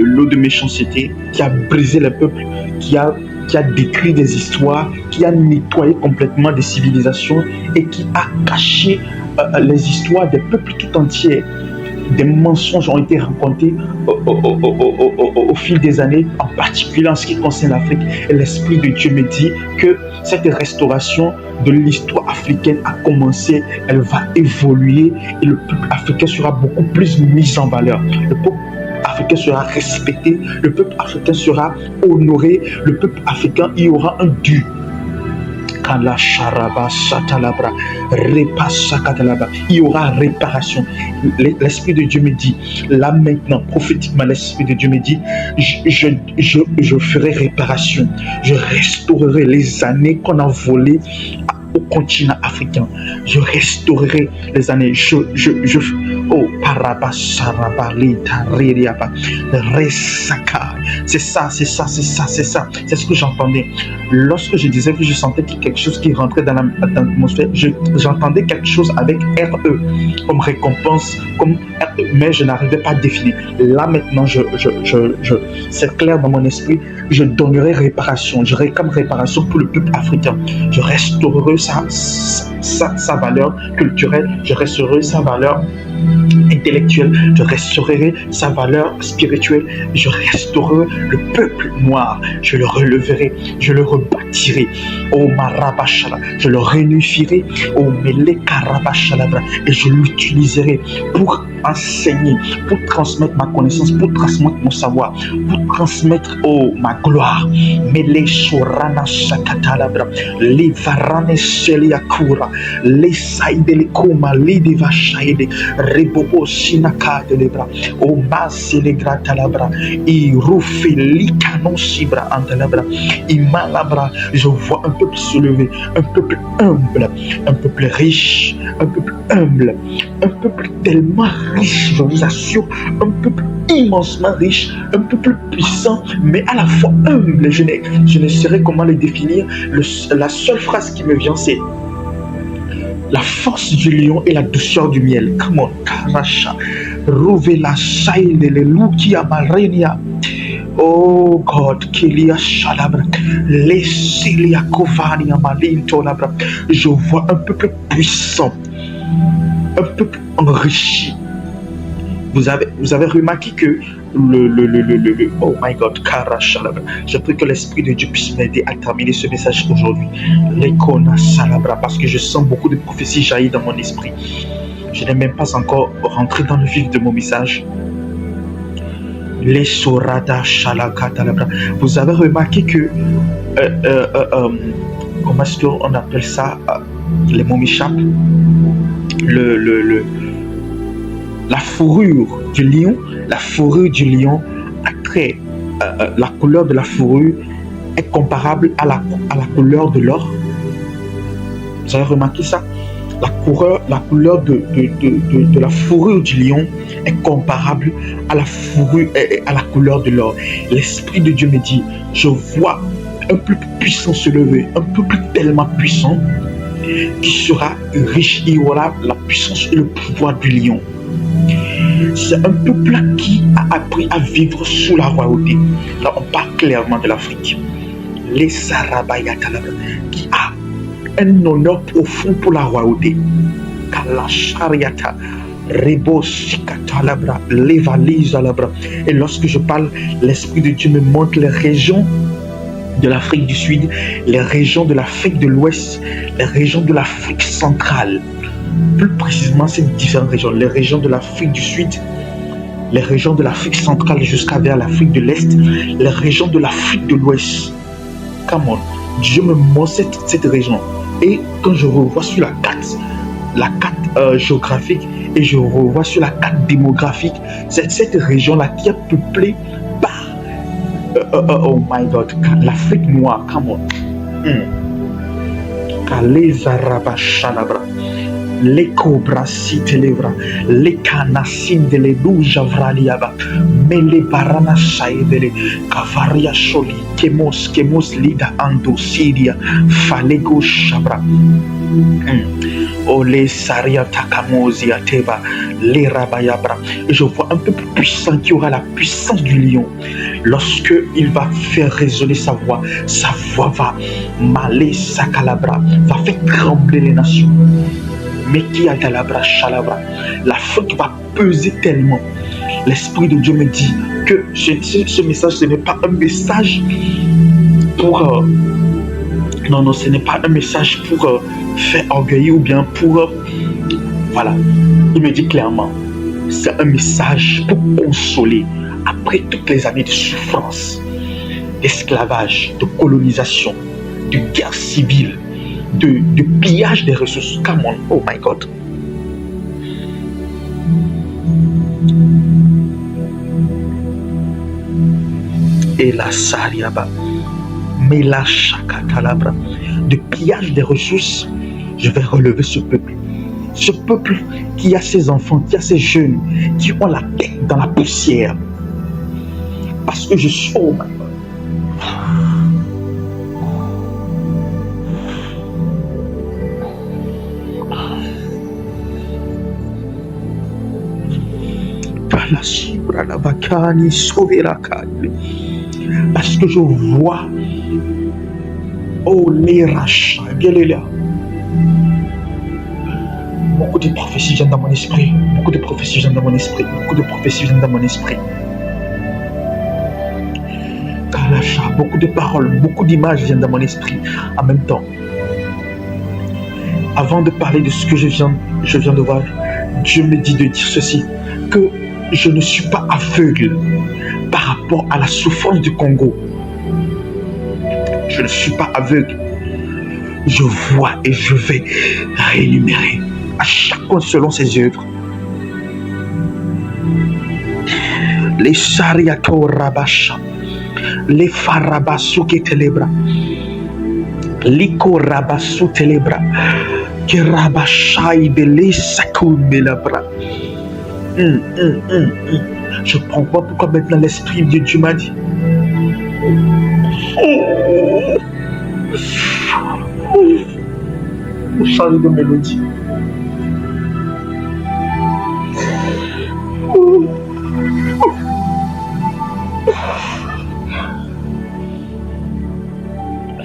lot de méchanceté qui a brisé le peuple, qui a décrit des histoires, qui a nettoyé complètement des civilisations et qui a caché les histoires des peuples tout entiers. Des mensonges ont été racontés au fil des années, en particulier en ce qui concerne l'Afrique. Et l'Esprit de Dieu me dit que cette restauration de l'histoire africaine a commencé, elle va évoluer et le peuple africain sera beaucoup plus mis en valeur. Le peuple africain sera respecté, le peuple africain sera honoré, le peuple africain, il y aura un dû. Il y aura réparation. L'Esprit de Dieu me dit, là maintenant, prophétiquement, l'Esprit de Dieu me dit, je ferai réparation. Je restaurerai les années qu'on a volées au continent africain. Je restaurerai les années. Oh, c'est ça. C'est ce que j'entendais. Lorsque je disais que je sentais quelque chose qui rentrait dans l'atmosphère, j'entendais quelque chose avec RE, comme récompense, comme RE, mais je n'arrivais pas à définir. Là maintenant, c'est clair dans mon esprit, je donnerai réparation. Je réclame réparation pour le peuple africain. Je restaurerai sa valeur culturelle, je restaurerai sa valeur intellectuelle, je restaurerai sa valeur spirituelle, je restaurerai le peuple noir, je le releverai, je le rebâtirai, oh Marabachala, je le réunifierai, oh Melekarabachalabra, et je l'utiliserai pour enseigner, pour transmettre ma connaissance, pour transmettre mon savoir, pour transmettre, oh, ma gloire. Mele Sorana Shakatalabra, les Varane Sheliakura, les Saïdele Koma, les Devashaide, Rebobo Sinaka de Lebra, oh Maselegra Talabra, Irufi Likano Sibra Antalabra, Imalabra. Je vois un peuple se lever, un peuple humble, un peuple riche, un peuple humble, un peuple tellement riche, je vous assure, un peuple immensement riche, un peuple puissant, mais à la fois humble. Je ne saurais comment le définir. La seule phrase qui me vient, c'est la force du lion et la douceur du miel. Come on, Karacha, Rovela Shaile, le Lukia Marenia. Oh God, Kilia Shalabra, Lesilia Kovania Malinto Labra. Je vois un peuple puissant, un peuple enrichi. Vous avez remarqué que oh my God, Karashalabra. Je prie que l'Esprit de Dieu puisse m'aider à terminer ce message aujourd'hui. Lekona Salabra, parce que je sens beaucoup de prophéties jaillir dans mon esprit. Je n'ai même pas encore rentré dans le vif de mon message. Les Sorada Shalakatalabra. Vous avez remarqué que comment est-ce qu'on appelle ça? Les mots m'échappent. La fourrure du lion, la couleur de la fourrure est comparable à la couleur de l'or. Vous avez remarqué ça? La couleur de la fourrure du lion est comparable à la fourrure et à la couleur de l'or. L'Esprit de Dieu me dit, je vois un peuple puissant se lever, un peuple tellement puissant qui sera riche. Il aura la puissance et le pouvoir du lion. C'est un peuple qui a appris à vivre sous la royauté. Là, on parle clairement de l'Afrique. Les Sarabayatalabra, qui a un honneur profond pour la royauté. Kalashariata, Reboshikatalabra, Levalizalabra. Et lorsque je parle, l'Esprit de Dieu me montre les régions de l'Afrique du Sud, les régions de l'Afrique de l'Ouest, les régions de l'Afrique centrale. Plus précisément, ces différentes régions, les régions de l'Afrique du Sud, les régions de l'Afrique centrale jusqu'à vers l'Afrique de l'Est, les régions de l'Afrique de l'Ouest. Come on, Dieu me montre cette région. Et quand je revois sur la carte géographique, et je revois sur la carte démographique, c'est cette région-là qui est peuplée par, oh my God, l'Afrique noire. Come on. Les cobras si televra, les canasin de les douja vraliaba, mais les barana saïdele, cavaria soli, kemos lida ando siria, falego shabra. Oh les saria takamosia teva, les rabayabra. Et je vois un peu plus puissant qui aura la puissance du lion. Lorsque il va faire résonner sa voix va maler sa calabra, va faire trembler les nations. Mais qui a Galabra Chalabra, l'Afrique va peser tellement. L'Esprit de Dieu me dit que ce message, ce n'est pas un message pour... non, ce n'est pas un message pour faire orgueil ou bien pour... voilà, il me dit clairement, c'est un message pour consoler après toutes les années de souffrance, d'esclavage, de colonisation, de guerre civile, de pillage des ressources. Come on, oh my God. Et la sariaba, mais la chakatalabra, de pillage des ressources, je vais relever ce peuple. Ce peuple qui a ses enfants, qui a ses jeunes, qui ont la tête dans la poussière. Parce que je suis, oh my God. Parce que je vois, oh les rachats, beaucoup de prophéties viennent dans mon esprit, beaucoup de prophéties viennent dans mon esprit, beaucoup de prophéties viennent dans mon esprit. Beaucoup de paroles, beaucoup d'images viennent dans mon esprit en même temps. Avant de parler de ce que je viens de voir, Dieu me dit de dire ceci, que je ne suis pas aveugle par rapport à la souffrance du Congo. Je ne suis pas aveugle. Je vois et je vais réénumérer à chacun selon ses œuvres. Les Shariato Rabasha, les Farabasu qui telebra, Liko Rabasu telebra, que Rabashai de les Sakumelabra. Je prends pas pourquoi maintenant l'Esprit de Dieu m'a dit. Change de mélodie.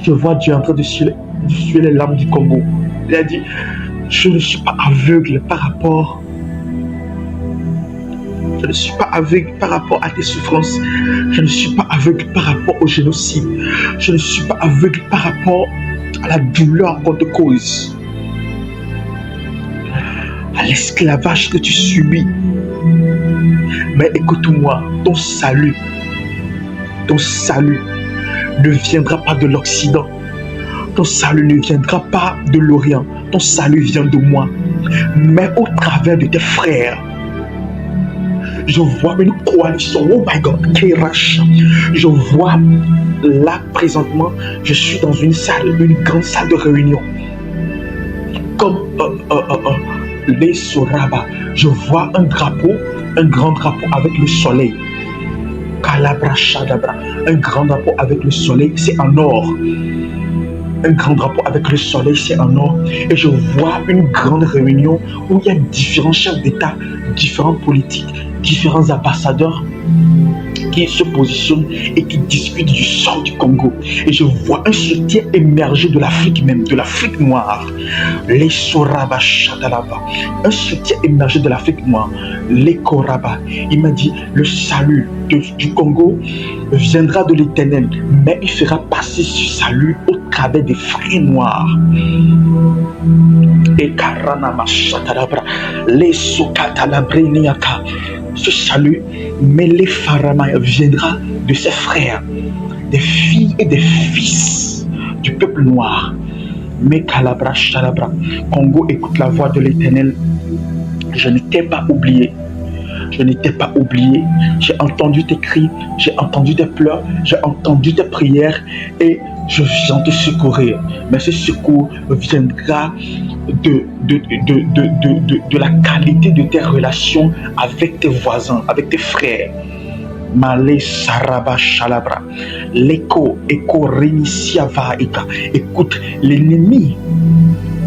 Je vois Dieu en train de suer les larmes du Congo. Il a dit, je ne suis pas aveugle par rapport. Je ne suis pas aveugle par rapport à tes souffrances. Je ne suis pas aveugle par rapport au génocide. Je ne suis pas aveugle par rapport à la douleur qu'on te cause. À l'esclavage que tu subis. Mais écoute-moi, ton salut ne viendra pas de l'Occident. Ton salut ne viendra pas de l'Orient. Ton salut vient de moi. Mais au travers de tes frères. Je vois une coalition, oh my God, Kerash. Je vois là présentement, je suis dans une grande salle de réunion. Comme les Soraba, je vois un grand drapeau avec le soleil. Kalabra Shadabra, un grand drapeau avec le soleil, c'est en or. Un grand drapeau avec le soleil, c'est en or. Et je vois une grande réunion où il y a différents chefs d'État, différents politiques, différents ambassadeurs qui se positionnent et qui discutent du sort du Congo. Et je vois un soutien émerger de l'Afrique même, de l'Afrique noire. Les Soraba Shadalaba. Un soutien émerger de l'Afrique noire. Les Koraba. Il m'a dit, le salut du Congo viendra de l'Éternel, mais il fera passer ce salut au travers des frères noirs. Et Karanama Shatalabra. Les Sokatalabra Niaka. ce salut, Mele Farama, viendra de ses frères, des filles et des fils du peuple noir. Mekalabra Shalabra. Congo, écoute la voix de l'Éternel. Je ne t'ai pas oublié. Je ne t'ai pas oublié. J'ai entendu tes cris, j'ai entendu tes pleurs, j'ai entendu tes prières et je viens te secourir. Mais ce secours viendra de la qualité de tes relations avec tes voisins, avec tes frères. Malé Saraba Shalabra. L'écho, écho Rénissia Vaika. Écoute, l'ennemi,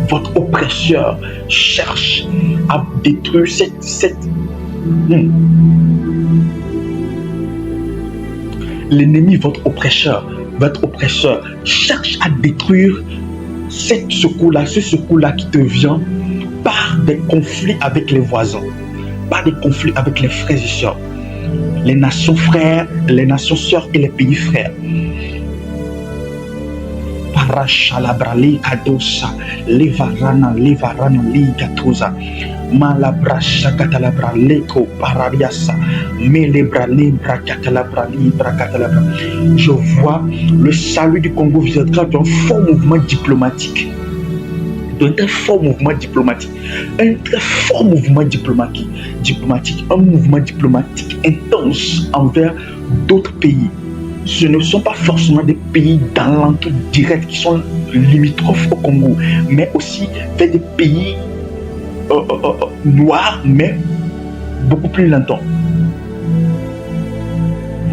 votre oppresseur, cherche à détruire cette L'ennemi, votre oppresseur, cherche à détruire ce secours-là qui te vient par des conflits avec les voisins, par des conflits avec les frères et sœurs, les nations frères, les nations sœurs et les pays frères. Parashalabrali kadosa, levarana ligatosa, malabrasha katalabra leko parariasa, melebrali brakatalabra. Je vois le salut du Congo viendra d'un fort mouvement diplomatique. Un très fort mouvement diplomatique, un mouvement diplomatique intense envers d'autres pays. Ce ne sont pas forcément des pays dans l'entour direct qui sont limitrophes au Congo, mais aussi vers des pays noirs, mais beaucoup plus longtemps.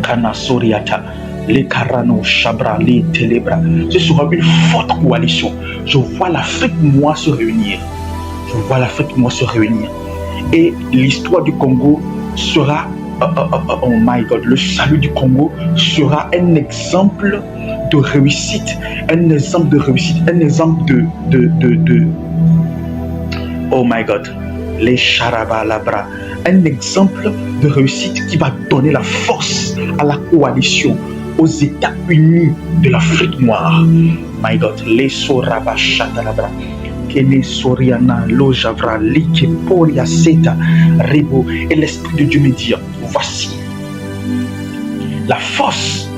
Kana Soriata, les Karano, Chabra, les Telebra. Ce sera une forte coalition. Je vois l'Afrique noire se réunir. Et l'histoire du Congo sera, oh my God, le salut du Congo sera un exemple de réussite, un exemple de oh my God, les Charabalabra, un exemple de réussite qui va donner la force à la coalition, aux États unis de l'Afrique noire. My God, les Soraba Chatalabra, Kene Soriana, Lojavra, Like, Polia Seta, Rebo, et l'Esprit de Dieu me dit, voici la force,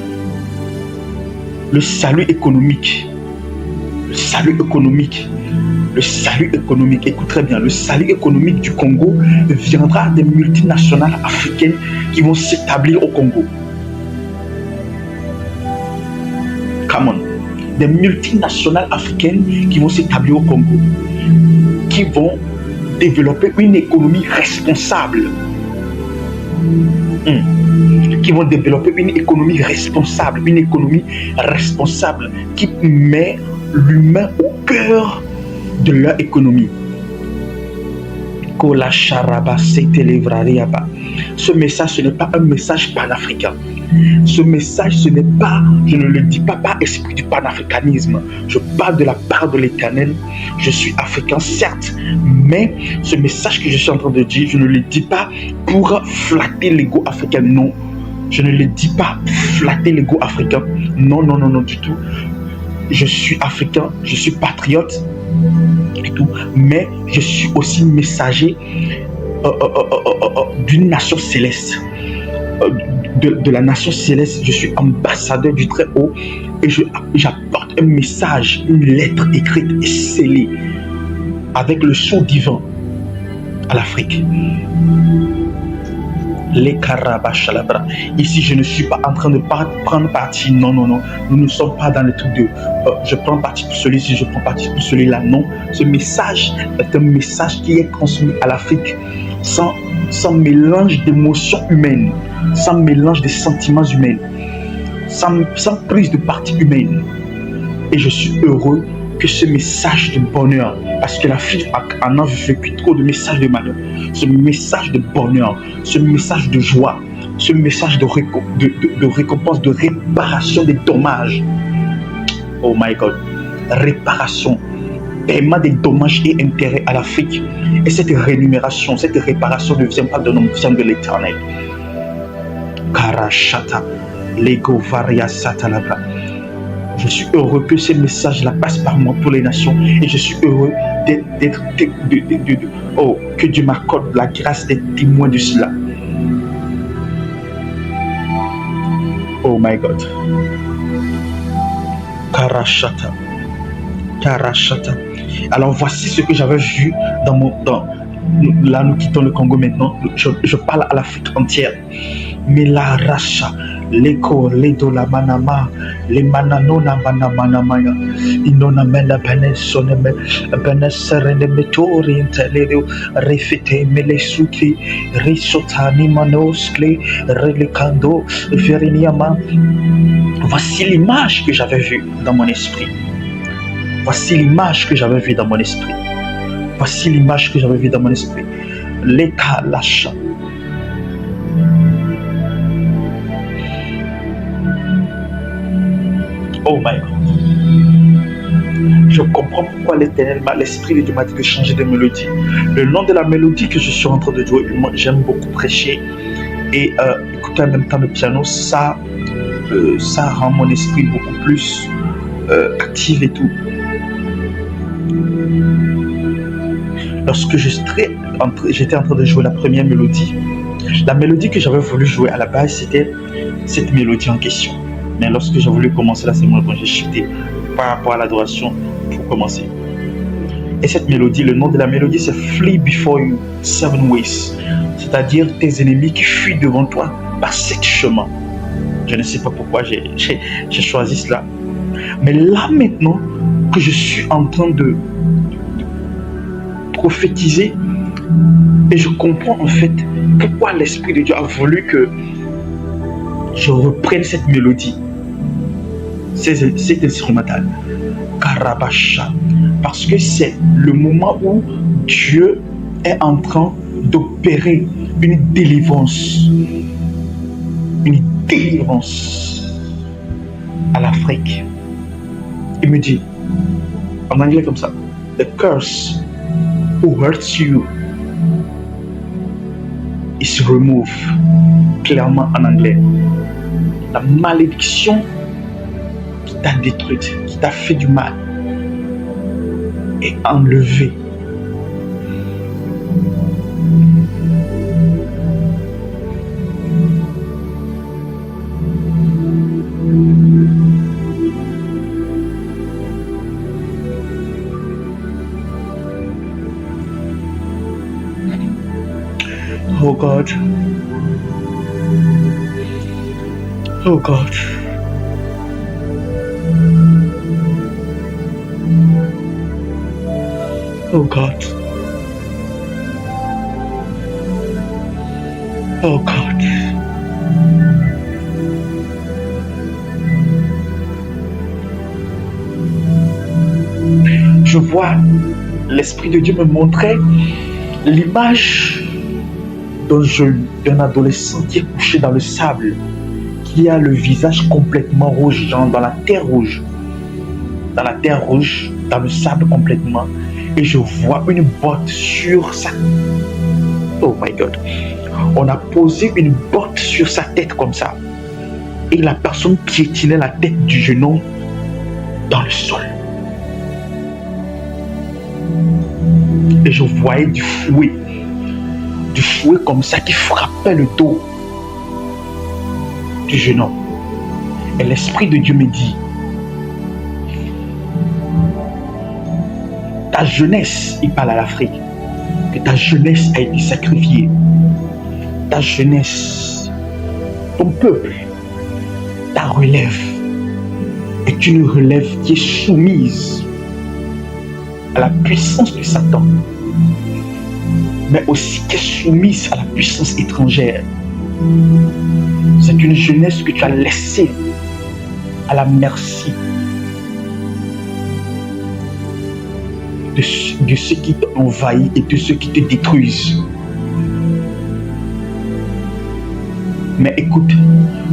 le salut économique, écoute très bien, le salut économique du Congo viendra des multinationales africaines qui vont s'établir au Congo. Come on. Des multinationales africaines qui vont s'établir au Congo, qui vont développer une économie responsable. Une économie responsable qui met l'humain au cœur de leur économie. Ce message, ce n'est pas un message panafricain. Ce message, ce n'est pas, je ne le dis pas par esprit du panafricanisme. Je parle de la part de l'Éternel. Je suis africain, certes, mais ce message que je suis en train de dire, je ne le dis pas pour flatter l'ego africain. Non, je ne le dis pas flatter l'ego africain. Non, du tout. Je suis africain, je suis patriote et tout, mais je suis aussi messager d'une nation céleste. De la nation céleste, je suis ambassadeur du Très-Haut et j'apporte un message, une lettre écrite et scellée avec le son divin à l'Afrique. Les Karabachalabra. Ici, je ne suis pas en train de prendre parti. Non. Nous ne sommes pas dans le truc de je prends parti pour celui-ci, je prends parti pour celui-là. Non. Ce message est un message qui est transmis à l'Afrique sans mélange d'émotions humaines, sans mélange de sentiments humains, sans prise de parti humaine. Et je suis heureux que ce message de bonheur, parce que l'Afrique en a vécu trop de messages de malheur, ce message de bonheur, ce message de joie, ce message de récompense, de réparation des dommages. Oh my God, réparation, paiement des dommages et intérêts à l'Afrique. Et cette rémunération, cette réparation ne vient pas de l'homme, vient de l'Éternel. Karashata, Lego Varia Satalabra. Je suis heureux que ces messages-là passent par moi pour les nations et je suis heureux que Dieu m'accorde la grâce d'être témoin de cela. Oh my God. Karashata. Karashata. Alors voici ce que j'avais vu là nous quittons le Congo maintenant. Je parle à l'Afrique entière. Mais la racha, l'écho, l'édo la manama, les mananona manamanamaya, inona mena benesoneme, beneserene metori inteledo, refete melesuki, risotani manoskle, relicando, veriniama. Voici l'image que j'avais vue dans mon esprit. Voici l'image que j'avais vue dans mon esprit. Voici l'image que j'avais vue dans mon esprit. L'éka lacha. Oh my God. Je comprends pourquoi l'Esprit de Dieu m'a dit de changer de mélodie. Le nom de la mélodie que je suis en train de jouer, moi j'aime beaucoup prêcher et écouter en même temps le piano, ça rend mon esprit beaucoup plus actif et tout. Lorsque j'étais en train de jouer la première mélodie, la mélodie que j'avais voulu jouer à la base, c'était cette mélodie en question. Mais lorsque j'ai voulu commencer la cérémonie, quand j'ai shifté par rapport à l'adoration pour commencer. Et cette mélodie, le nom de la mélodie, c'est Flee Before You, 7 Ways. C'est-à-dire tes ennemis qui fuient devant toi par 7 chemins. Je ne sais pas pourquoi j'ai choisi cela. Mais là maintenant que je suis en train de prophétiser, et je comprends en fait pourquoi l'Esprit de Dieu a voulu que je reprenne cette mélodie, cet instrumental, Karabasha, parce que c'est le moment où Dieu est en train d'opérer une délivrance à l'Afrique. Il me dit, en anglais comme ça, the curse who hurts you is removed. Clairement en anglais. La malédiction qui t'a détruite, qui t'a fait du mal, est enlevée. Oh God. Oh God. Oh God. Oh God. Je vois l'Esprit de Dieu me montrer l'image d'un adolescent qui est couché dans le sable, qui a le visage complètement rouge, genre dans la terre rouge, dans le sable complètement, et je vois une botte sur sa... Oh my God. On a posé une botte sur sa tête comme ça, et la personne piétinait la tête du genou dans le sol. Et je voyais du fouet comme ça qui frappait le dos du jeune homme. Et l'Esprit de Dieu me dit, ta jeunesse, il parle à l'Afrique, que ta jeunesse a été sacrifiée. Ta jeunesse, ton peuple, ta relève est une relève qui est soumise à la puissance de Satan, mais aussi qui est soumise à la puissance étrangère. C'est une jeunesse que tu as laissée à la merci de ceux qui t'envahissent et de ceux qui te détruisent. Mais écoute,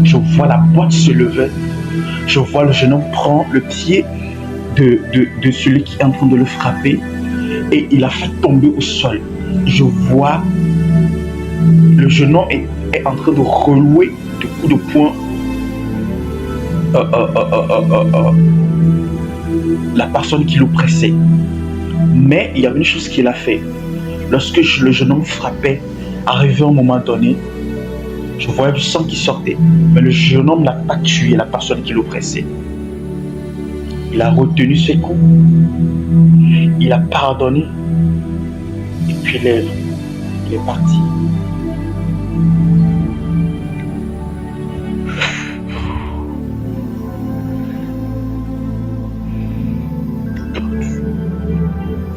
je vois la boîte se lever, je vois le jeune homme prendre le pied de celui qui est en train de le frapper et il a fait tomber au sol. Je vois le jeune homme est en train de relouer de coups de poing la personne qui l'oppressait. Mais il y avait une chose qu'il a fait. Lorsque le jeune homme frappait, arrivé à un moment donné, Je voyais du sang qui sortait. Mais le jeune homme n'a pas tué la personne qui l'oppressait. Il a retenu ses coups. Il a pardonné. Et puis il est parti.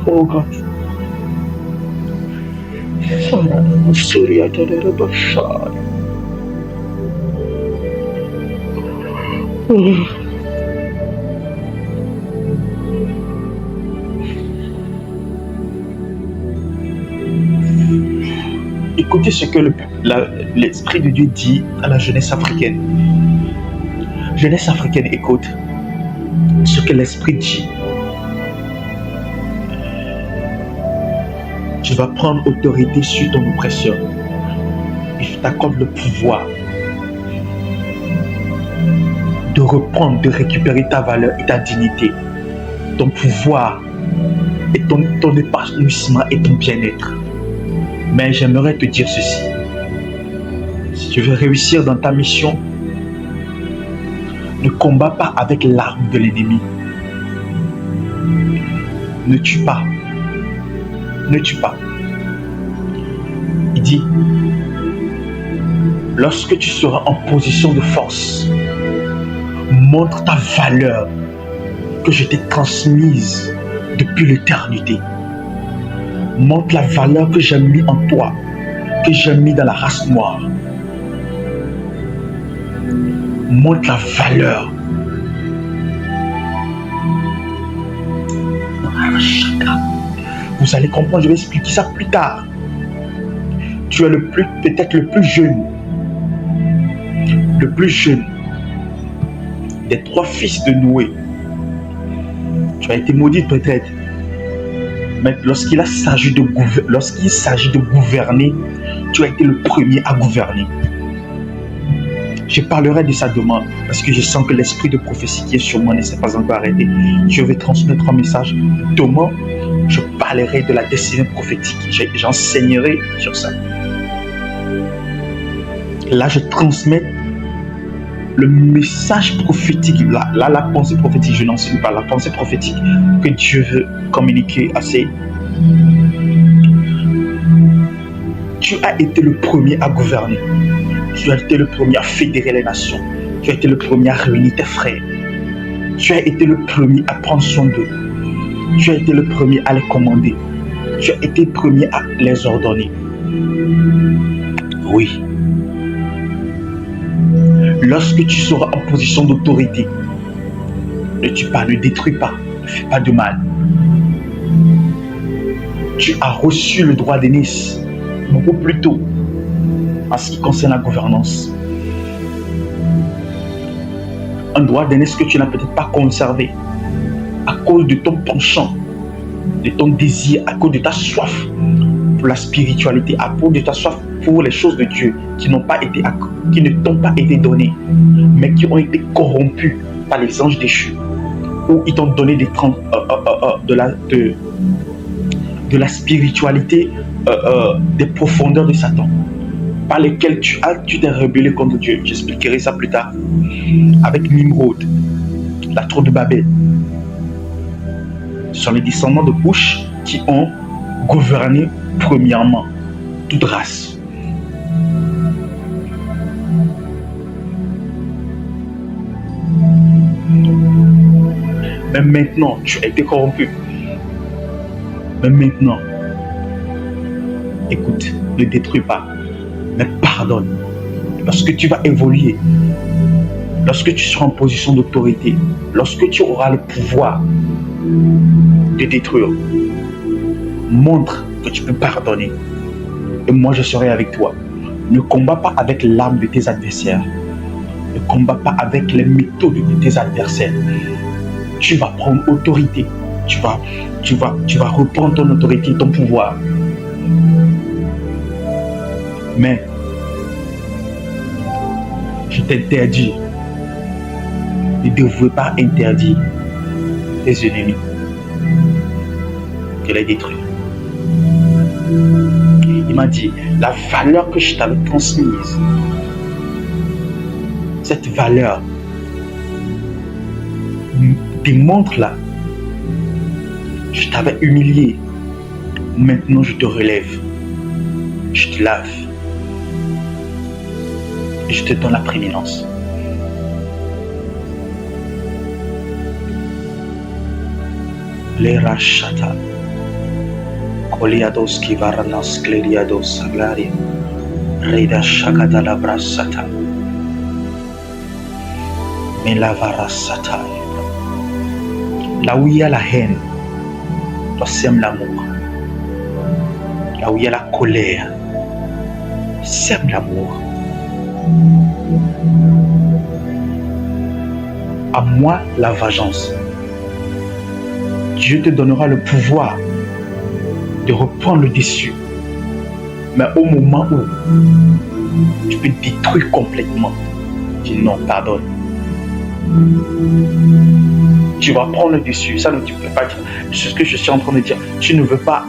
Oh God. Écoutez ce que l'Esprit de Dieu dit à la jeunesse africaine. Jeunesse africaine, écoute ce que l'Esprit dit. Tu vas prendre autorité sur ton oppresseur. Et je t'accorde le pouvoir de reprendre, de récupérer ta valeur et ta dignité, ton pouvoir et ton épanouissement et ton bien-être. Mais j'aimerais te dire ceci. Si tu veux réussir dans ta mission, ne combats pas avec l'arme de l'ennemi. Ne tue pas. Ne tue pas. Il dit, lorsque tu seras en position de force, montre ta valeur que je t'ai transmise depuis l'éternité. Montre la valeur que j'ai mis en toi, que j'ai mis dans la race noire. Montre la valeur. Vous allez comprendre, je vais expliquer ça plus tard. Tu es peut-être le plus jeune des 3 fils de Noé. Tu as été maudit peut-être. Mais lorsqu'il s'agit de gouverner, tu as été le premier à gouverner. Je parlerai de sa demande parce que je sens que l'esprit de prophétie qui est sur moi ne s'est pas encore arrêté. Je vais transmettre un message. Demain, je parlerai de la destinée prophétique. J'enseignerai sur ça. Là, je transmets le message prophétique. Là, la pensée prophétique, je n'enseigne pas. La pensée prophétique que Dieu veut communiquer à ses... Tu as été le premier à gouverner. Tu as été le premier à fédérer les nations. Tu as été le premier à réunir tes frères. Tu as été le premier à prendre soin d'eux. Tu as été le premier à les commander. Tu as été le premier à les ordonner. Oui. Lorsque tu seras en position d'autorité, ne tue pas, ne détruis pas, ne fais pas de mal. Tu as reçu le droit d'aînesse beaucoup plus tôt en ce qui concerne la gouvernance. Un droit d'aînesse que tu n'as peut-être pas conservé à cause de ton penchant, de ton désir, à cause de ta soif pour la spiritualité, à cause de ta soif pour les choses de Dieu qui ne t'ont pas été données, mais qui ont été corrompues par les anges déchus, ou ils t'ont donné de la spiritualité, des profondeurs de Satan, par lesquelles tu t'es rebellé contre Dieu. J'expliquerai ça plus tard. Avec Nimrod, la tour de Babel. Ce sont les descendants de Cush qui ont gouverné premièrement toute race. Mais maintenant, tu as été corrompu. Mais maintenant, écoute, ne détruis pas, mais pardonne. Lorsque tu vas évoluer, lorsque tu seras en position d'autorité, lorsque tu auras le pouvoir de détruire, montre que tu peux pardonner. Et moi, je serai avec toi. Ne combats pas avec l'âme de tes adversaires. Ne combats pas avec les méthodes de tes adversaires. Tu vas prendre autorité. Tu vas reprendre ton autorité, ton pouvoir. Mais je t'interdis. Ne devrais pas interdire tes ennemis de les détruire. Il m'a dit, la valeur que je t'avais transmise, cette valeur. Démontre-la. Je t'avais humilié. Maintenant, je te relève. Je te lave. Et je te donne la prééminence. Les rachata. Koliados kivaranas kleriados saglaria. Reda shakata la brasata. Melavarasata. Là où il y a la haine, toi sème l'amour. Là où il y a la colère, sème l'amour. À moi la vengeance. Dieu te donnera le pouvoir de reprendre le dessus. Mais au moment où tu peux détruire complètement, dis non, pardonne. Tu vas prendre le dessus. Ça ne tu peux pas dire. C'est ce que je suis en train de dire. Tu ne veux pas.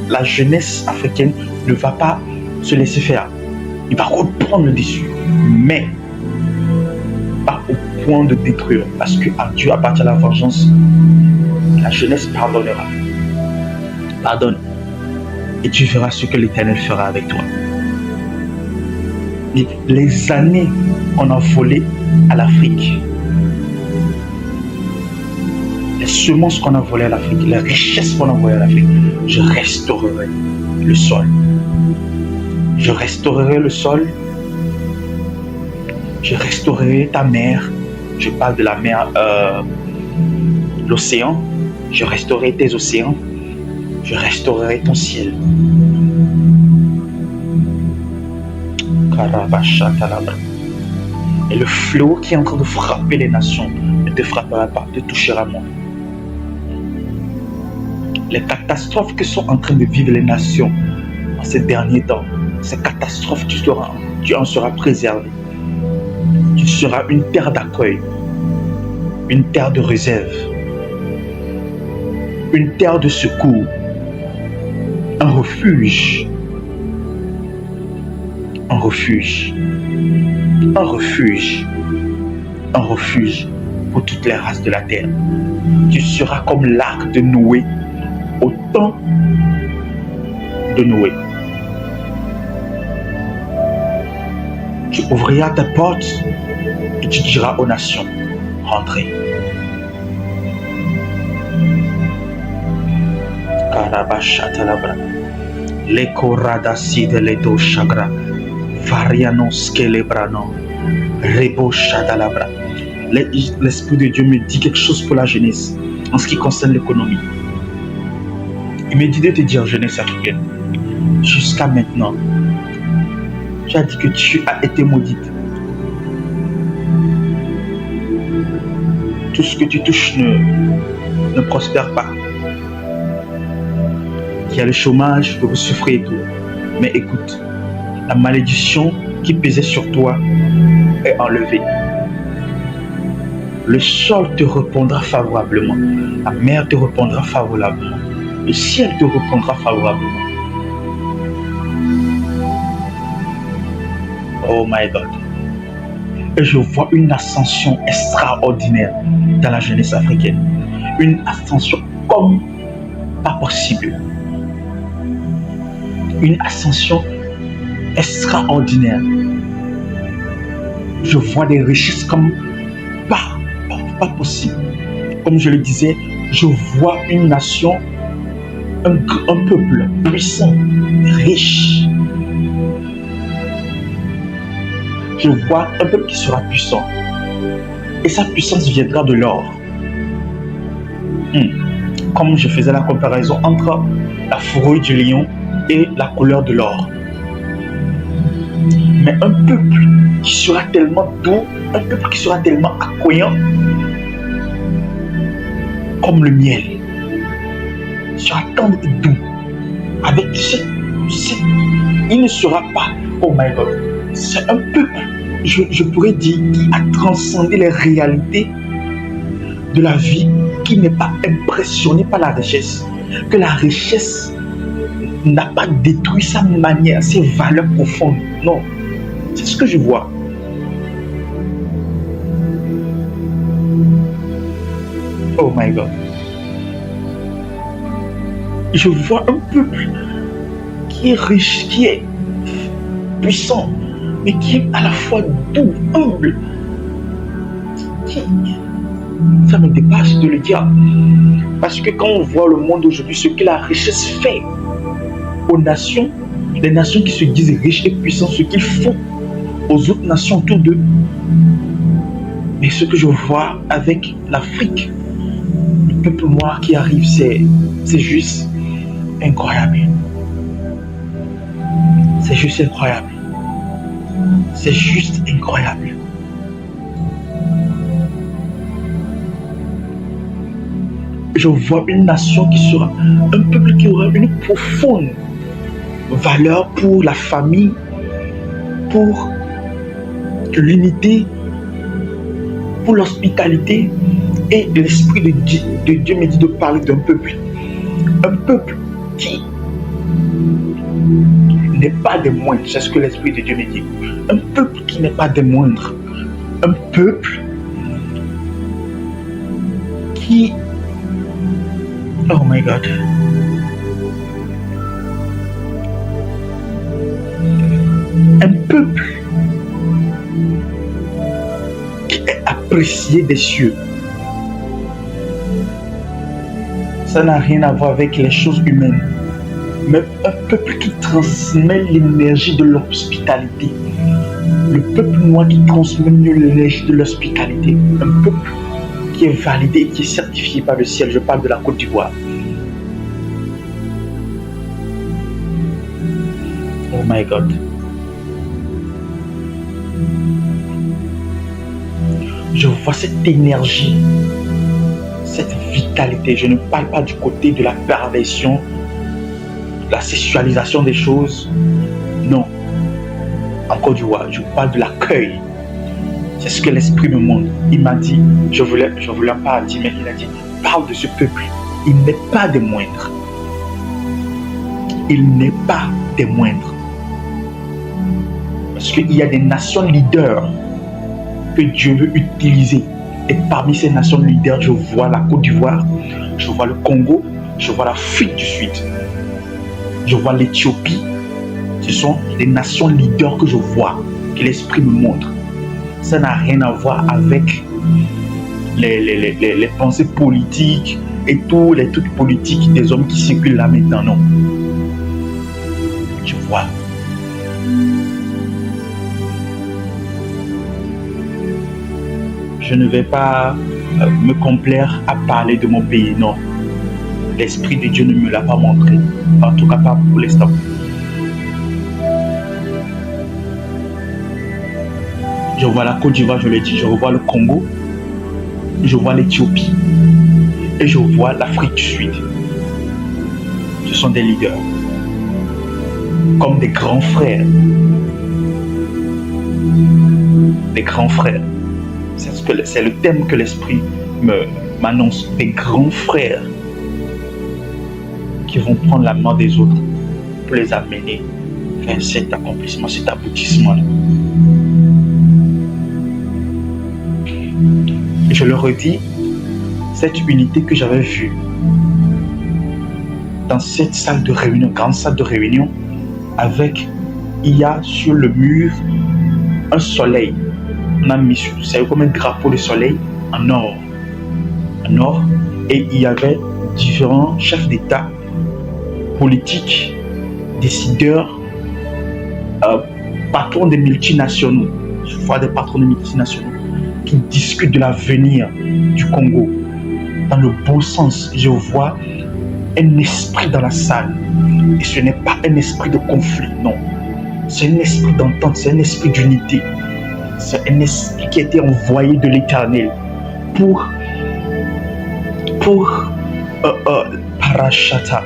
La jeunesse africaine ne va pas se laisser faire. Il va reprendre le dessus. Mais pas au point de détruire. Parce que à Dieu appartient la vengeance. La jeunesse pardonnera. Pardonne. Et tu verras ce que l'Éternel fera avec toi. Et les années qu'on a volées à l'Afrique, les semences qu'on a volées à l'Afrique, les richesses qu'on a volées à l'Afrique, je restaurerai le sol. Je restaurerai le sol. Je restaurerai ta mer. Je parle de la mer, l'océan. Je restaurerai tes océans. Je restaurerai ton ciel. Et le fléau qui est en train de frapper les nations ne te frappera pas, te touchera moins. Les catastrophes que sont en train de vivre les nations en ces derniers temps, ces catastrophes, tu en seras préservé. Tu seras une terre d'accueil, une terre de réserve, une terre de secours, un refuge, un refuge, un refuge, un refuge pour toutes les races de la terre. Tu seras comme l'arc de Noé au temps de Noé. Tu ouvriras ta porte et tu diras aux nations, rentrez. Karabashatalabra. Les koradasi de l'edo chagra. Varianos kelebrano. Rebo shadalabra. L'Esprit de Dieu me dit quelque chose pour la jeunesse en ce qui concerne l'économie. Il me dit de te dire, jeunesse africaine, jusqu'à maintenant, tu as dit que tu as été maudite. Tout ce que tu touches ne prospère pas. Il y a le chômage, que vous souffrez et tout. Mais écoute, la malédiction qui pesait sur toi est enlevée. Le sol te répondra favorablement. La mer te répondra favorablement. Le ciel te répondra favorablement. Oh my God. Et je vois une ascension extraordinaire dans la jeunesse africaine. Une ascension comme pas possible. Une ascension extraordinaire. Je vois des richesses comme pas possible. Comme je le disais, je vois une nation, un peuple puissant, riche. Je vois un peuple qui sera puissant. Et sa puissance viendra de l'or. Comme je faisais la comparaison entre la fourrure du lion et la couleur de l'or. Mais un peuple qui sera tellement doux, un peuple qui sera tellement accueillant comme le miel. Il sera tendre et doux. Avec il ne sera pas, oh my God, c'est un peuple, je pourrais dire, qui a transcendé les réalités de la vie, qui n'est pas impressionné par la richesse, que la richesse n'a pas détruit sa manière, ses valeurs profondes. Non, c'est ce que je vois. Oh my God. Je vois un peuple qui est riche, qui est puissant, mais qui est à la fois doux, humble. Ça me dépasse de le dire. Parce que quand on voit le monde aujourd'hui, ce que la richesse fait aux nations, les nations qui se disent riches et puissantes, ce qu'ils font aux autres nations autour d'eux. Mais ce que je vois avec l'Afrique, le peuple noir qui arrive, c'est juste incroyable. C'est juste incroyable. C'est juste incroyable. Je vois une nation qui sera un peuple qui aura une profonde valeur pour la famille, pour l'unité, pour l'hospitalité. Et l'Esprit de Dieu me dit de parler d'un peuple. Un peuple qui n'est pas des moindres. C'est ce que l'Esprit de Dieu me dit. Un peuple qui n'est pas des moindres. Un peuple qui... Oh my God. Un peuple qui est apprécié des cieux. Ça n'a rien à voir avec les choses humaines, mais un peuple qui transmet l'énergie de l'hospitalité. Le peuple noir qui transmet l'énergie de l'hospitalité. Un peuple qui est validé et qui est certifié par le ciel. Je parle de la Côte d'Ivoire. Oh my God. Je vois cette énergie, cette vitalité. Je ne parle pas du côté de la perversion, la sexualisation des choses. Non. En Côte d'Ivoire, je parle de l'accueil. C'est ce que l'Esprit me montre. Il m'a dit, je voulais pas dire, mais il a dit, parle de ce peuple. Il n'est pas des moindres. Il n'est pas des moindres. Parce qu'il y a des nations leaders que Dieu veut utiliser. Et parmi ces nations leaders, je vois la Côte d'Ivoire, je vois le Congo, je vois l'Afrique du Sud, je vois l'Éthiopie. Ce sont les nations leaders que je vois, que l'Esprit me montre. Ça n'a rien à voir avec les pensées politiques et tous les trucs politiques des hommes qui circulent là maintenant. Non. Je vois. Je ne vais pas me complaire à parler de mon pays, non. L'Esprit de Dieu ne me l'a pas montré, en tout cas pas pour l'instant. Je vois la Côte d'Ivoire, je l'ai dit, je vois le Congo, je vois l'Éthiopie et je vois l'Afrique du Sud. Ce sont des leaders, comme des grands frères. Des grands frères. C'est le thème que l'Esprit m'annonce. Des grands frères qui vont prendre la main des autres pour les amener vers cet accomplissement, cet aboutissement. Et je le redis, cette unité que j'avais vue dans cette salle de réunion, grande salle de réunion, il y a sur le mur un soleil. On a mis, c'est comme un drapeau de soleil en or. Et il y avait différents chefs d'État, politiques, décideurs, patrons des multinationaux. Je vois des patrons des multinationaux qui discutent de l'avenir du Congo. Dans le beau sens, je vois un esprit dans la salle. Et ce n'est pas un esprit de conflit, non. C'est un esprit d'entente, c'est un esprit d'unité. C'est un esprit qui a été envoyé de l'Éternel pour parachata,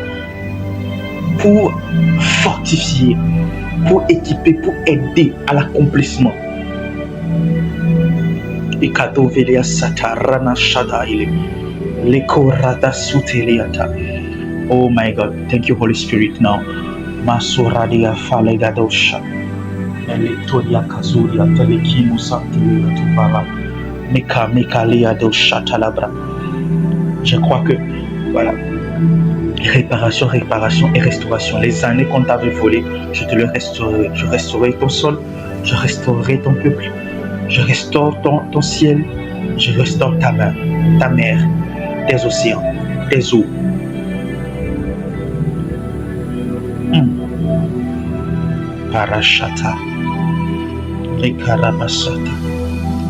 pour fortifier, pour équiper, pour aider à l'accomplissement. Ikadovelia satarana shadaile, lekorada suteliata. Oh my God, thank you Holy Spirit now. Masuradia falegadosha. Eletoria kazuria telekimu santilia tubara. Meka lia dosha talabra. Je crois que, voilà, réparation, réparation et restauration. Les années qu'on t'avait volées, je te les restaurerai. Je restaurerai ton sol, je restaurerai ton peuple, je restaure ton ciel, je restaure ta main, ta mer, tes océans, tes eaux. Parashata, Rekarabasata.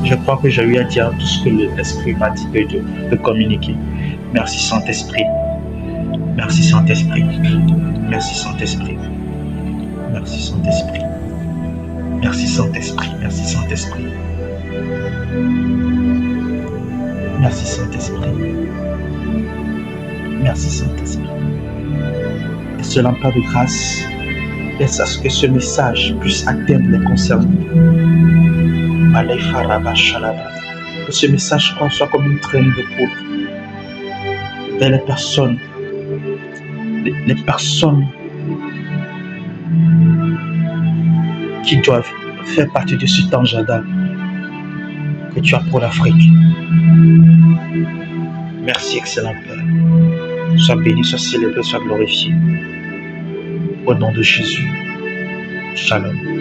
Je crois que j'ai eu à dire tout ce que l'Esprit m'a dit de communiquer. Merci Saint-Esprit. Merci Saint-Esprit. Merci Saint-Esprit. Merci Saint-Esprit. Merci Saint-Esprit. Merci Saint-Esprit. Merci Saint-Esprit. Merci Saint-Esprit. Et cela me parle de grâce. Laisse à ce que ce message puisse atteindre les concernés. Que ce message soit comme une traîne de poudre vers les personnes qui doivent faire partie de cet agenda que tu as pour l'Afrique. Merci, excellent Père. Sois béni, sois célébré, sois glorifié. Au nom de Jésus. Shalom.